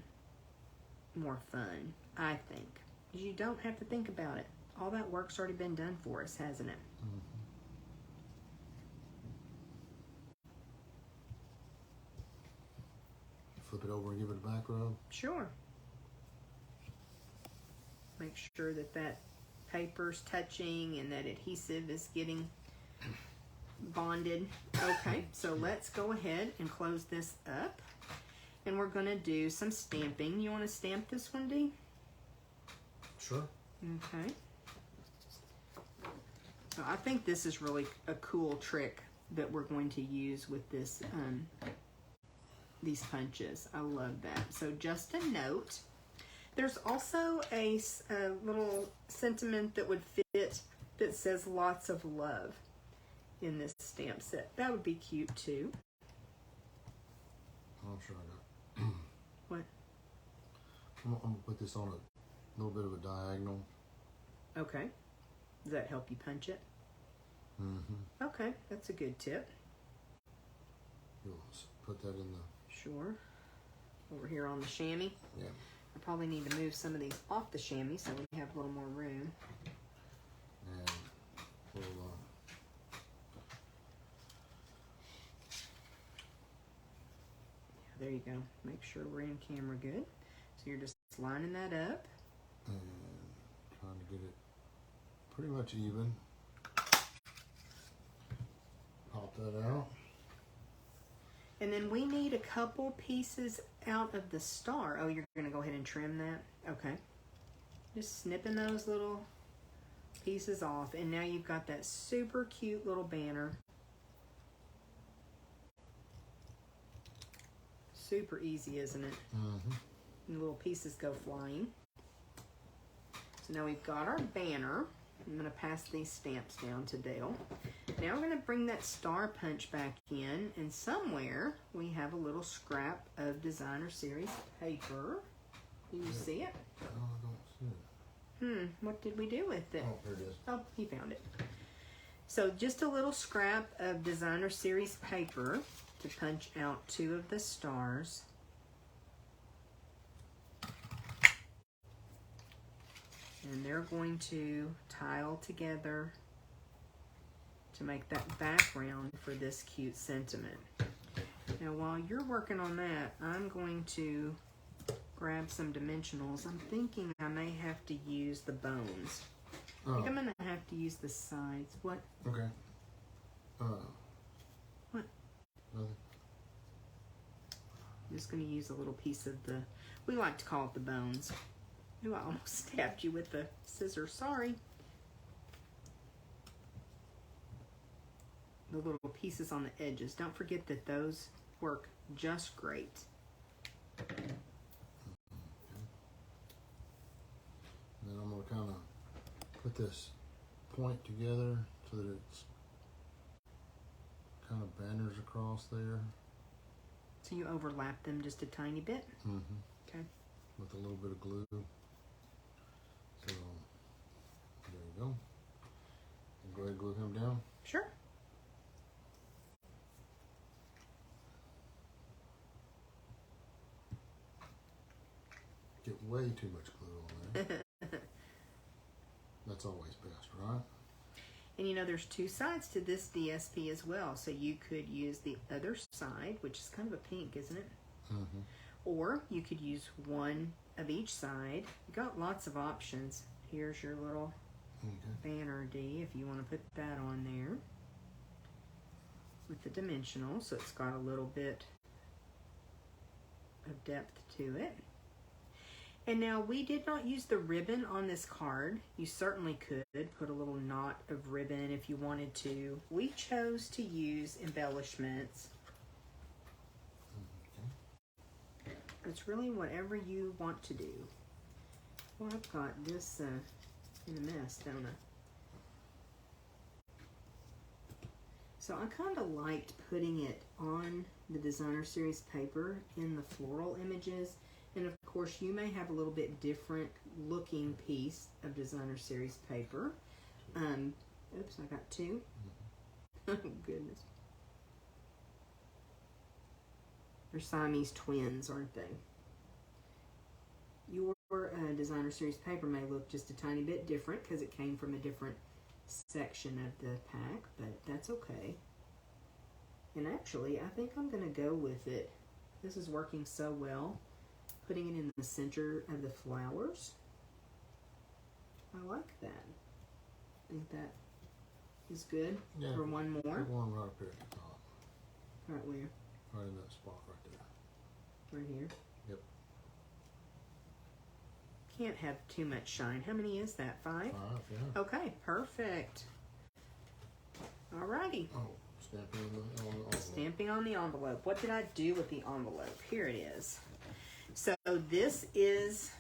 more fun, I think. You don't have to think about it. All that work's already been done for us, hasn't it? Mm-hmm. Flip it over and give it a back rub. Sure. Make sure that that paper's touching and that adhesive is getting bonded. Okay, so let's go ahead and close this up. And we're going to do some stamping. You want to stamp this one, Dee? Sure. Okay. So I think this is really a cool trick that we're going to use with this these punches. I love that. So just a note, there's also a little sentiment that would fit that says lots of love in this stamp set. That would be cute too. I'm sure I got. What? I'm gonna put this on a little bit of a diagonal. Okay. Does that help you punch it? Mm-hmm. Okay, that's a good tip. You'll put that in the... Sure. Over here on the chamois. Yeah. I probably need to move some of these off the chamois so we have a little more room. And we'll... There you go. Make sure we're in camera good. So you're just lining that up. And trying to get it pretty much even. Pop that out. And then we need a couple pieces out of the star. Oh, you're going to go ahead and trim that? Okay. Just snipping those little pieces off. And now you've got that super cute little banner. Super easy, isn't it? Mm-hmm. And the little pieces go flying. So now we've got our banner. I'm going to pass these stamps down to Dale. Now we're going to bring that star punch back in, and somewhere we have a little scrap of designer series paper. Do you see it? No, I don't see it. What did we do with it? Oh, here it is. Oh, he found it. So just a little scrap of designer series paper to punch out 2 of the stars. And they're going to tile together to make that background for this cute sentiment. Now while you're working on that, I'm going to grab some dimensionals. I'm thinking I may have to use the bones. I think I'm going to have to use the sides. What? Okay. What? Nothing. I'm just going to use a little piece of the, we like to call it the bones. Ooh, I almost stabbed you with the scissors. Sorry. The little pieces on the edges. Don't forget that those work just great. Okay. Then I'm going to kind of put this point together so that it's kind of banners across there. So you overlap them just a tiny bit? Mm-hmm. Okay. With a little bit of glue. So, there you go. And go ahead and glue him down. Sure. Get way too much glue on there. That's always best, right? And you know, there's 2 sides to this DSP as well. So you could use the other side, which is kind of a pink, isn't it? Mm-hmm. Or you could use one of each side. You got lots of options. Here's your little banner D if you want to put that on there with the dimensional, so it's got a little bit of depth to it. And now we did not use the ribbon on this card. You certainly could put a little knot of ribbon if you wanted to. We chose to use embellishments. It's really whatever you want to do. Well, I've got this in a mess, don't I? So I kind of liked putting it on the designer series paper in the floral images. And of course, you may have a little bit different looking piece of designer series paper. Oops, I got 2. Oh, goodness. They're Siamese twins, aren't they? Your designer series paper may look just a tiny bit different because it came from a different section of the pack, but that's okay. And actually, I think I'm going to go with it. This is working so well. Putting it in the center of the flowers. I like that. I think that is good. Yeah, for one more. Put one right up here at the top. Right where? Right in that spot right there. Right here? Yep. Can't have too much shine. How many is that? 5? 5, yeah. Okay, perfect. Alrighty. Oh, stamping on the envelope. Stamping on the envelope. What did I do with the envelope? Here it is. So this is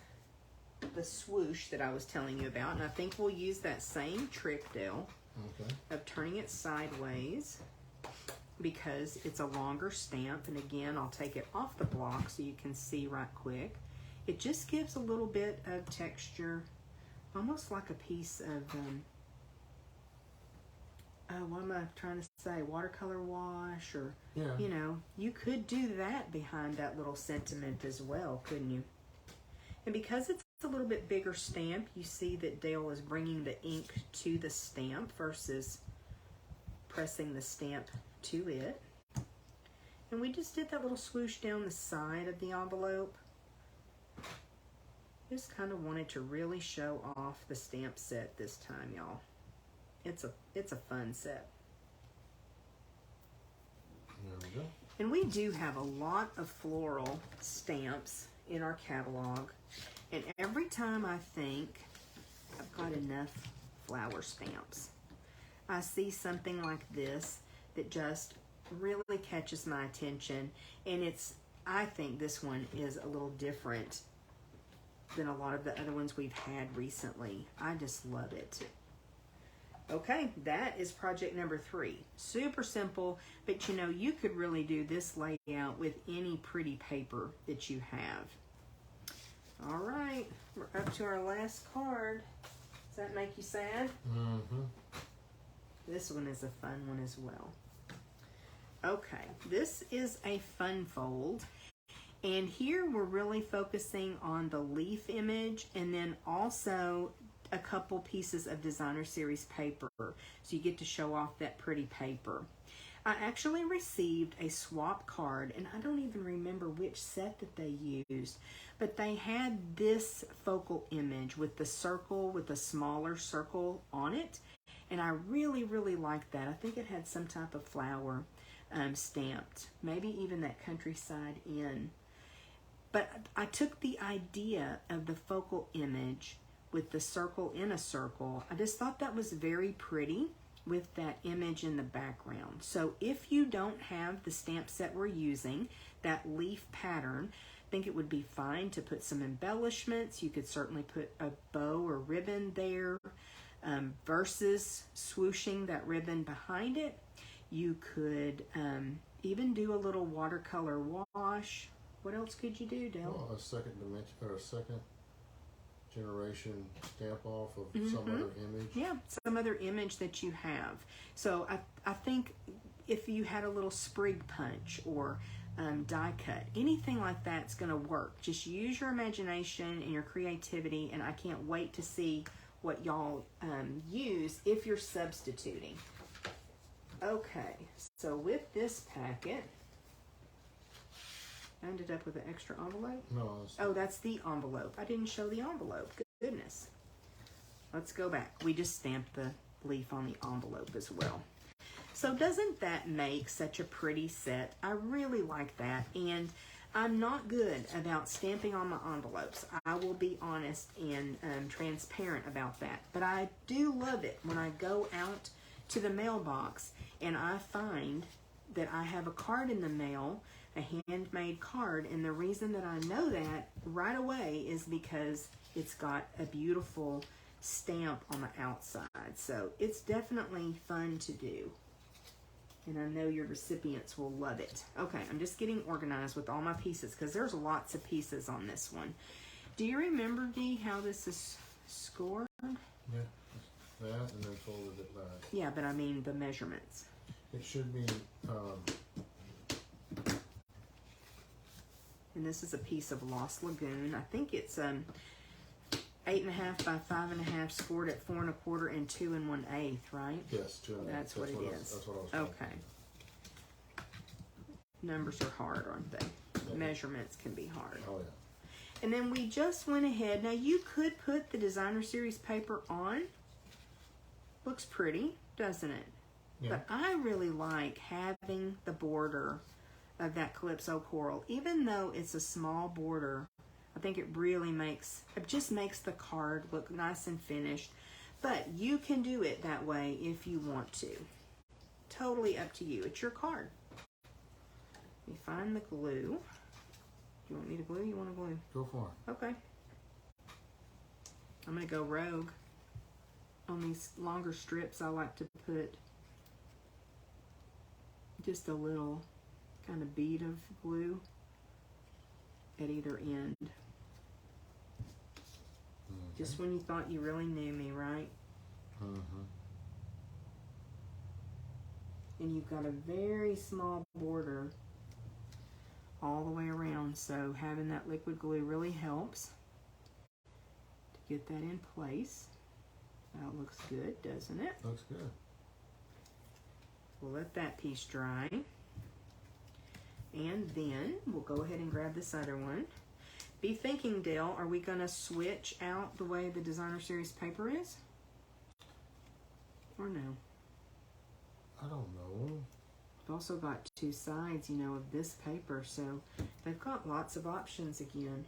the swoosh that I was telling you about, and I think we'll use that same trick, Dale, of turning it sideways because it's a longer stamp. And again, I'll take it off the block so you can see right quick. It just gives a little bit of texture, almost like a piece of, what am I trying to say? Watercolor wash, or, you know, you could do that behind that little sentiment as well, couldn't you? And because it's a little bit bigger stamp, you see that Dale is bringing the ink to the stamp versus pressing the stamp to it. And we just did that little swoosh down the side of the envelope. Just kind of wanted to really show off the stamp set this time, y'all. It's a fun set. There we go. And we do have a lot of floral stamps in our catalog. And every time I think I've got enough flower stamps, I see something like this that just really catches my attention. And I think this one is a little different than a lot of the other ones we've had recently. I just love it. Okay, that is project number 3. Super simple, but you know, you could really do this layout with any pretty paper that you have. All right, we're up to our last card. Does that make you sad? Mm-hmm. This one is a fun one as well. Okay, this is a fun fold. And here we're really focusing on the leaf image and then also a couple pieces of designer series paper. So you get to show off that pretty paper. I actually received a swap card, and I don't even remember which set that they used, but they had this focal image with the circle, with a smaller circle on it, and I really, really liked that. I think it had some type of flower stamped, maybe even that countryside inn. But I took the idea of the focal image with the circle in a circle. I just thought that was very pretty with that image in the background. So if you don't have the stamp set we're using, that leaf pattern, I think it would be fine to put some embellishments. You could certainly put a bow or ribbon there versus swooshing that ribbon behind it. You could even do a little watercolor wash. What else could you do, Dale? Well, a second dimension or a second generation stamp off of some other image. Yeah, some other image that you have. So I think if you had a little sprig punch or die cut, anything like that's going to work. Just use your imagination and your creativity, and I can't wait to see what y'all use if you're substituting. Okay, so with this packet, I ended up with an extra envelope. No. Oh, that's the envelope. I didn't show the envelope. Goodness. Let's go back. We just stamped the leaf on the envelope as well. So doesn't that make such a pretty set? I really like that. And I'm not good about stamping on my envelopes. I will be honest and transparent about that. But I do love it when I go out to the mailbox and I find that I have a card in the mail, a handmade card, and the reason that I know that right away is because it's got a beautiful stamp on the outside. So it's definitely fun to do. And I know your recipients will love it. Okay, I'm just getting organized with all my pieces because there's lots of pieces on this one. Do you remember, Dee, how this is scored? Yeah, that and then folded it back. Yeah, but I mean the measurements. It should be, and this is a piece of Lost Lagoon. I think it's 8.5 by 5.5, scored at 4 1/4 and 2 1/8, right? yes, 2 and That's what it is. That's what I was thinking. Okay. Numbers are hard, aren't they? Yeah. Measurements can be hard. Oh, yeah. And then we just went ahead. Now you could put the designer series paper on. Looks pretty, doesn't it? Yeah. But I really like having the border of that Calypso coral. Even though it's a small border, I think it really just makes the card look nice and finished. But you can do it that way if you want to. Totally up to you. It's your card. Let me find the glue. Do you want me to glue? You want to glue? Go for it. Okay. I'm going to go rogue. On these longer strips, I like to put just a little kind of bead of glue at either end. Okay. Just when you thought you really knew me, right? Mm-hmm. And you've got a very small border all the way around, so having that liquid glue really helps to get that in place. That looks good, doesn't it? Looks good. We'll let that piece dry. And then we'll go ahead and grab this other one. Be thinking, Dale, are we going to switch out the way the designer series paper is? Or no? I don't know. I've also got 2 sides, you know, of this paper, so they've got lots of options again.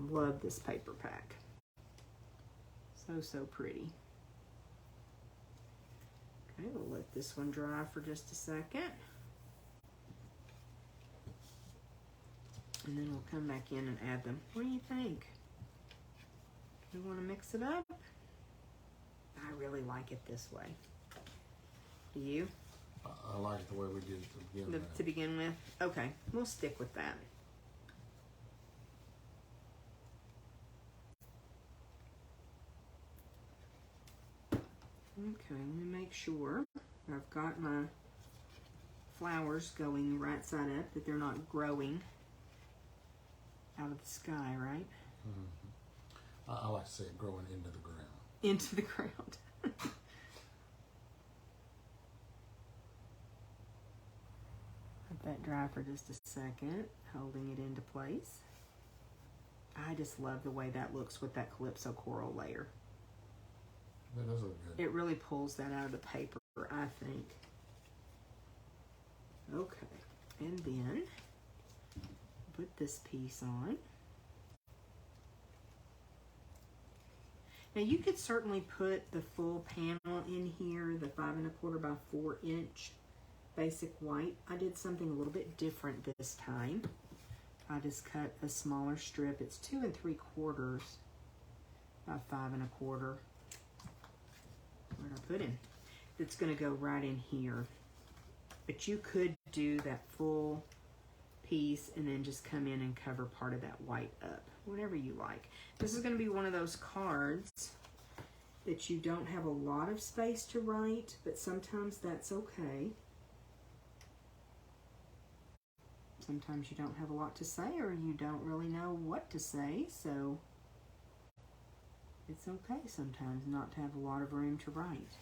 Love this paper pack. So pretty. Okay, we'll let this one dry for just a second. And then we'll come back in and add them. What do you think? We want to mix it up. I really like it this way. Do you? I like it the way we did it to begin with. To begin with? Okay, we'll stick with that. Okay, let me make sure I've got my flowers going right side up, that they're not growing out of the sky, right? Mm-hmm. I like to say growing into the ground. Into the ground. Let that dry for just a second, holding it into place. I just love the way that looks with that Calypso coral layer. That does look good. It really pulls that out of the paper, I think. Okay, and then put this piece on. Now you could certainly put the full panel in here, the 5 1/4 by 4 inch basic white. I did something a little bit different this time. I just cut a smaller strip. It's 2 3/4 by 5 1/4. Where did I put him? It's going to go right in here. But you could do that full piece and then just come in and cover part of that white up, whatever you like. This is going to be one of those cards that you don't have a lot of space to write, but sometimes that's okay. Sometimes you don't have a lot to say, or you don't really know what to say, so it's okay sometimes not to have a lot of room to write.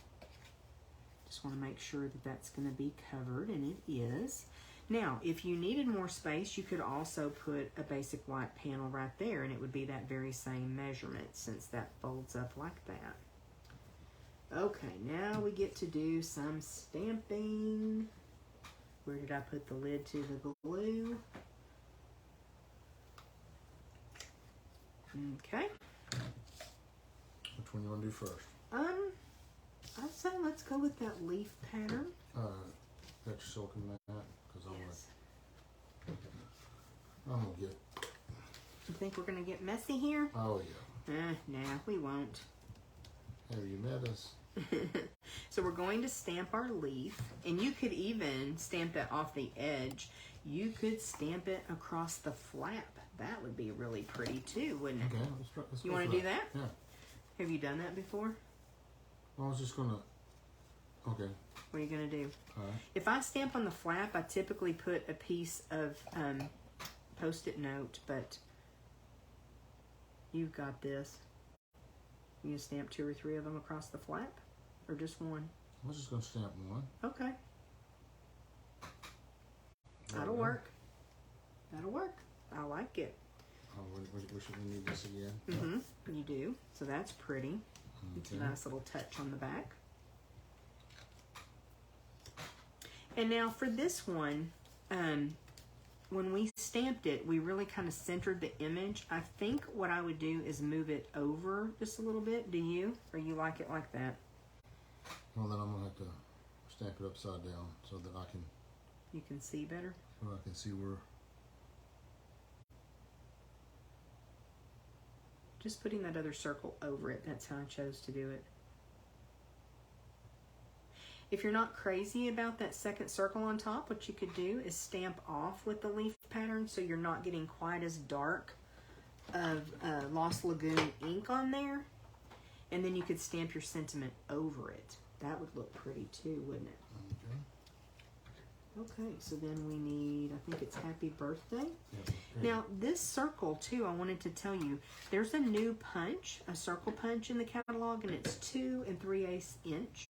Just want to make sure that that's going to be covered, and it is. Now, if you needed more space, you could also put a basic white panel right there, and it would be that very same measurement, since that folds up like that. Okay, now we get to do some stamping. Where did I put the lid to the glue? Okay. Which one you want to do first? I'd say let's go with that leaf pattern. Got your silken mat? Because Yes. I'm gonna get. You think we're gonna get messy here? Oh yeah. Nah, we won't. Have you met us? So we're going to stamp our leaf, and you could even stamp that off the edge. You could stamp it across the flap. That would be really pretty too, wouldn't it? Okay, let's You go want for to do that? Yeah. Have you done that before? I was just gonna. Okay. What are you going to do? All right. If I stamp on the flap, I typically put a piece of Post-it note, but you've got this. You stamp 2 or 3 of them across the flap, or just one? I was just gonna stamp one. Okay. There That'll we go. work. That'll work. I like it. Oh, we need this again. Mm-hmm. You do. So that's pretty. It's a Okay. nice little touch on the back. And now for this one, when we stamped it, we really kind of centered the image. I think what I would do is move it over just a little bit. Do you? Or you like it like that? Well, then I'm gonna have to stamp it upside down so that I can You can see better? see where. Just putting that other circle over it. That's how I chose to do it. If you're not crazy about that second circle on top, what you could do is stamp off with the leaf pattern so you're not getting quite as dark of Lost Lagoon ink on there. And then you could stamp your sentiment over it. That would look pretty too, wouldn't it? Okay. Okay, so then we need, I think it's Happy Birthday. Yeah. Now, this circle, too, I wanted to tell you, there's a new punch, a circle punch in the catalog, and it's 2 3/8 inch.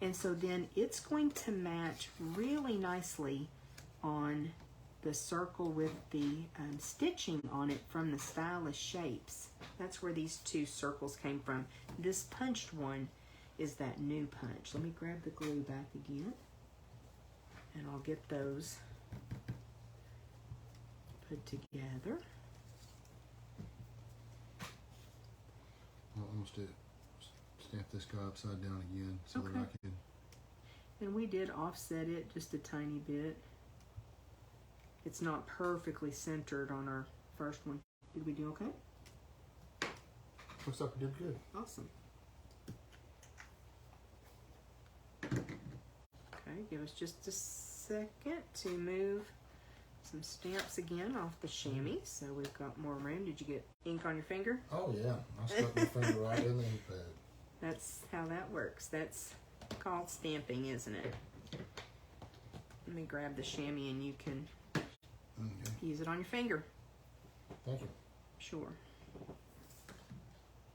And so then it's going to match really nicely on the circle with the stitching on it from the Stylish Shapes. That's where these 2 circles came from. This punched one is that new punch. Let me grab the glue back again, and I'll get those put together. I'm gonna stamp this guy upside down again so that I Okay. can. And we did offset it just a tiny bit. It's not perfectly centered on our first one. Did we do okay? Looks like we did good. Awesome. Okay, give us just a second to move some stamps again off the chamois, so we've got more room. Did you get ink on your finger? Oh yeah, I stuck my finger right in the ink pad. That's how that works. That's called stamping, isn't it? Let me grab the chamois and you can use it on your finger. Thank you. Sure.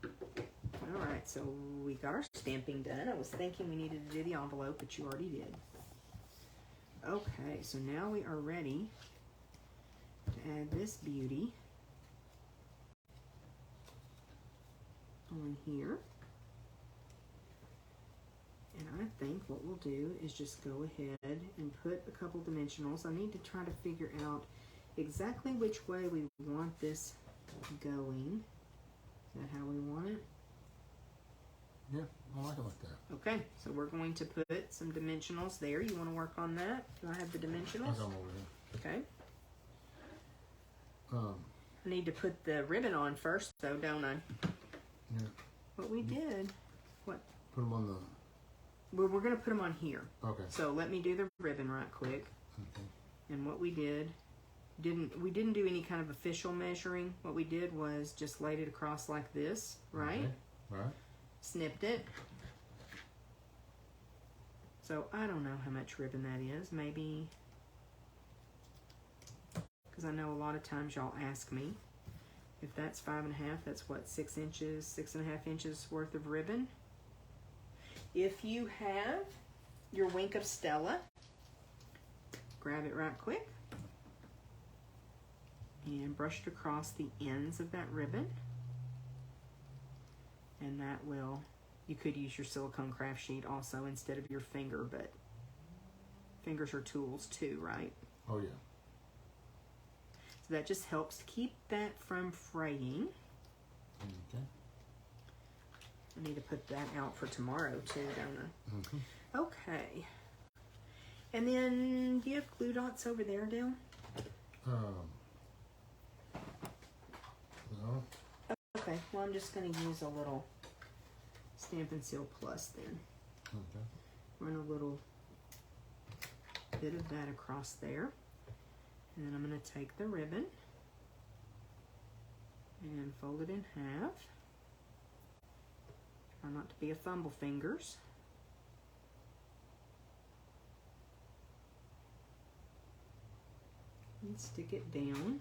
All right, so we got our stamping done. I was thinking we needed to do the envelope, but you already did. Okay, so now we are ready to add this beauty on here. And I think what we'll do is just go ahead and put a couple dimensionals. I need to try to figure out exactly which way we want this going. Is that how we want it? Yeah, I like it like that. Okay, so we're going to put some dimensionals there. You want to work on that? Do I have the I dimensionals? got 'em over here. Okay. Um, I need to put the ribbon on first, though, don't I? yeah. What we did. Put them on the. We're going to put them on here. Okay. So let me do the ribbon right quick. Okay. And what we did, we didn't do any kind of official measuring. What we did was just laid it across like this, right? Okay. Right. Snipped it. So I don't know how much ribbon that is. Maybe, because I know a lot of times y'all ask me if that's 5.5. That's what, 6 inches, 6.5 inches worth of ribbon. If you have your Wink of Stella, grab it right quick and brush it across the ends of that ribbon. And that will, you could use your silicone craft sheet also instead of your finger, but fingers are tools too, right? Oh yeah. So that just helps to keep that from fraying. Okay. I need to put that out for tomorrow too, don't I? Okay. And then, do you have glue dots over there, Dale? No. Okay, well I'm just going to use a little Stampin' Seal Plus then. Okay. Run a little bit of that across there. And then I'm going to take the ribbon and fold it in half. Try not to be a fumble fingers. And stick it down.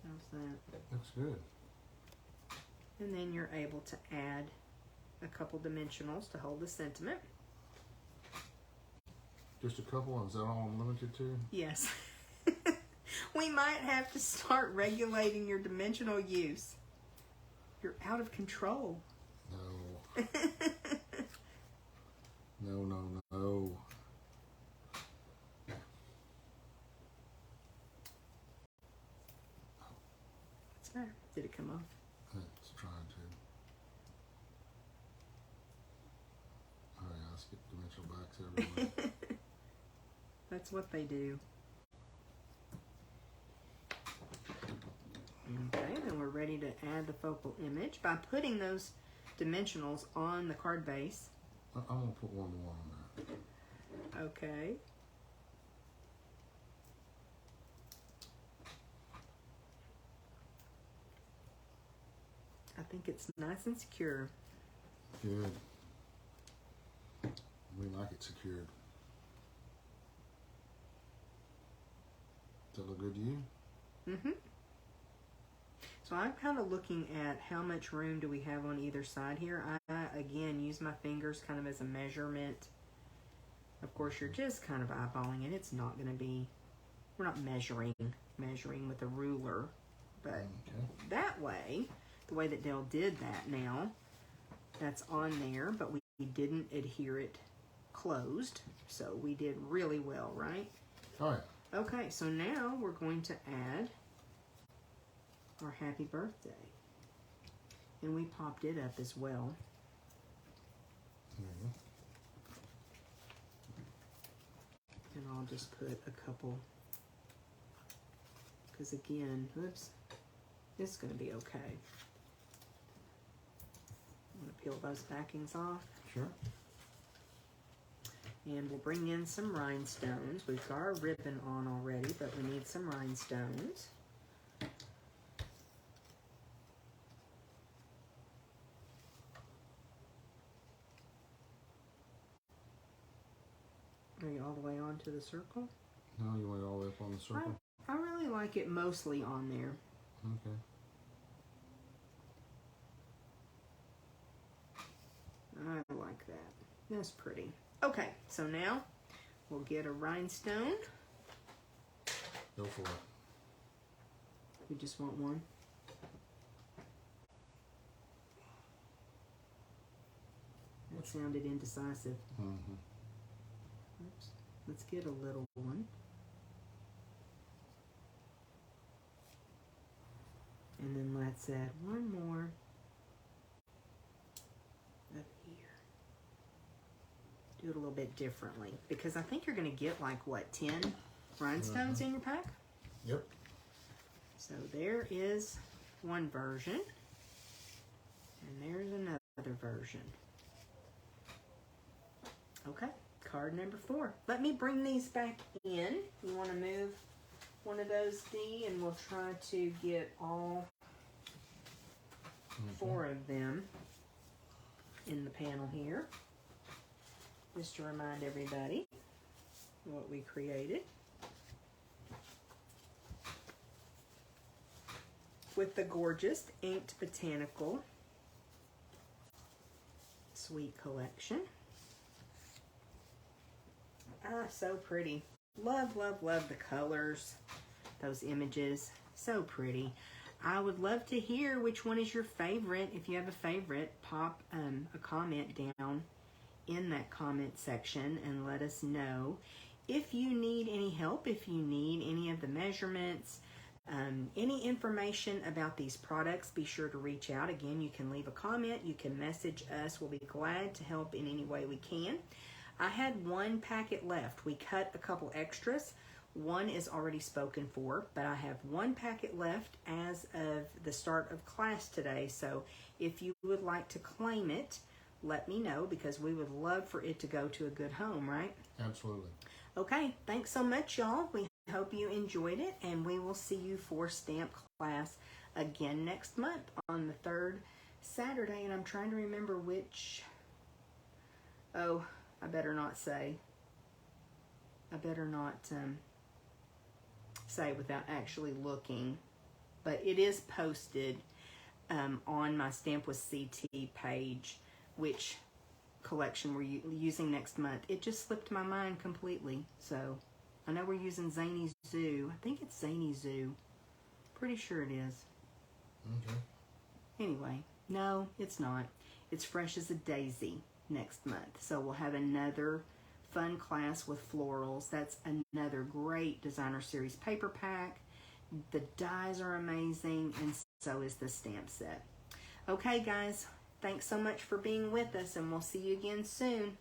How's that? Looks good. And then you're able to add a couple dimensionals to hold the sentiment. Just a couple, and is that all I'm limited to? Yes. We might have to start regulating your dimensional use. You're out of control. No. No. What's the matter? Did it come off? It's trying to. Oh yeah, let's get dimensional backs everywhere. That's what they do. Okay, then we're ready to add the focal image by putting those dimensionals on the card base. I'm gonna put one more on there. Okay. I think it's nice and secure. Good. We like it secured. Does that look good to you? Mm-hmm. So I'm kind of looking at how much room do we have on either side here. I, again, use my fingers kind of as a measurement. Of course, you're just kind of eyeballing it. It's not going to be, we're not measuring with a ruler. But Okay. that way, the way that Dale did that now, that's on there, but we didn't adhere it closed. So we did really well, right? Oh yeah. Okay, so now we're going to add our happy birthday. And we popped it up as well. There you go. And I'll just put a couple because again, oops, this is going to be okay. I'm going to peel those backings off. Sure. And we'll bring in some rhinestones. We've got our ribbon on already, but we need some rhinestones. Are you all the way onto the circle? No, you want it all the way up on the circle? I really like it mostly on there. Okay. I like that. That's pretty. Okay, so now we'll get a rhinestone. Go for it. We just want one. That sounded indecisive. Mm-hmm. Oops. Let's get a little one. And then let's add one more up here. Do it a little bit differently because I think you're going to get like, what, 10 rhinestones in your pack? Yep. So there is one version. And there's another version. Okay, card number 4. Let me bring these back in. You want to move one of those, Dee, and we'll try to get all 4 of them in the panel here. Just to remind everybody what we created. With the gorgeous Inked Botanical Sweet Collection. Ah, so pretty. Love, love, love the colors. Those images. So pretty. I would love to hear which one is your favorite. If you have a favorite, pop a comment down in that comment section and let us know. If you need any help, if you need any of the measurements, any information about these products, be sure to reach out. Again, you can leave a comment. You can message us. We'll be glad to help in any way we can. I had one packet left. We cut a couple extras. One is already spoken for, but I have one packet left as of the start of class today. So if you would like to claim it, let me know because we would love for it to go to a good home, right? Absolutely. Okay, thanks so much, y'all. We hope you enjoyed it, and we will see you for stamp class again next month on the 3rd Saturday. And I'm trying to remember which... Oh, I better not say. I better not say without actually looking. But it is posted on my Stamp with CT page, which collection we're using next month. It just slipped my mind completely. So, I know we're using Zany Zoo. I think it's Zany Zoo. Pretty sure it is. Okay. Anyway, no, it's not. It's Fresh as a Daisy next month. So we'll have another fun class with florals. That's another great designer series paper pack. The dies are amazing, and so is the stamp set. Okay, guys, thanks so much for being with us, and we'll see you again soon.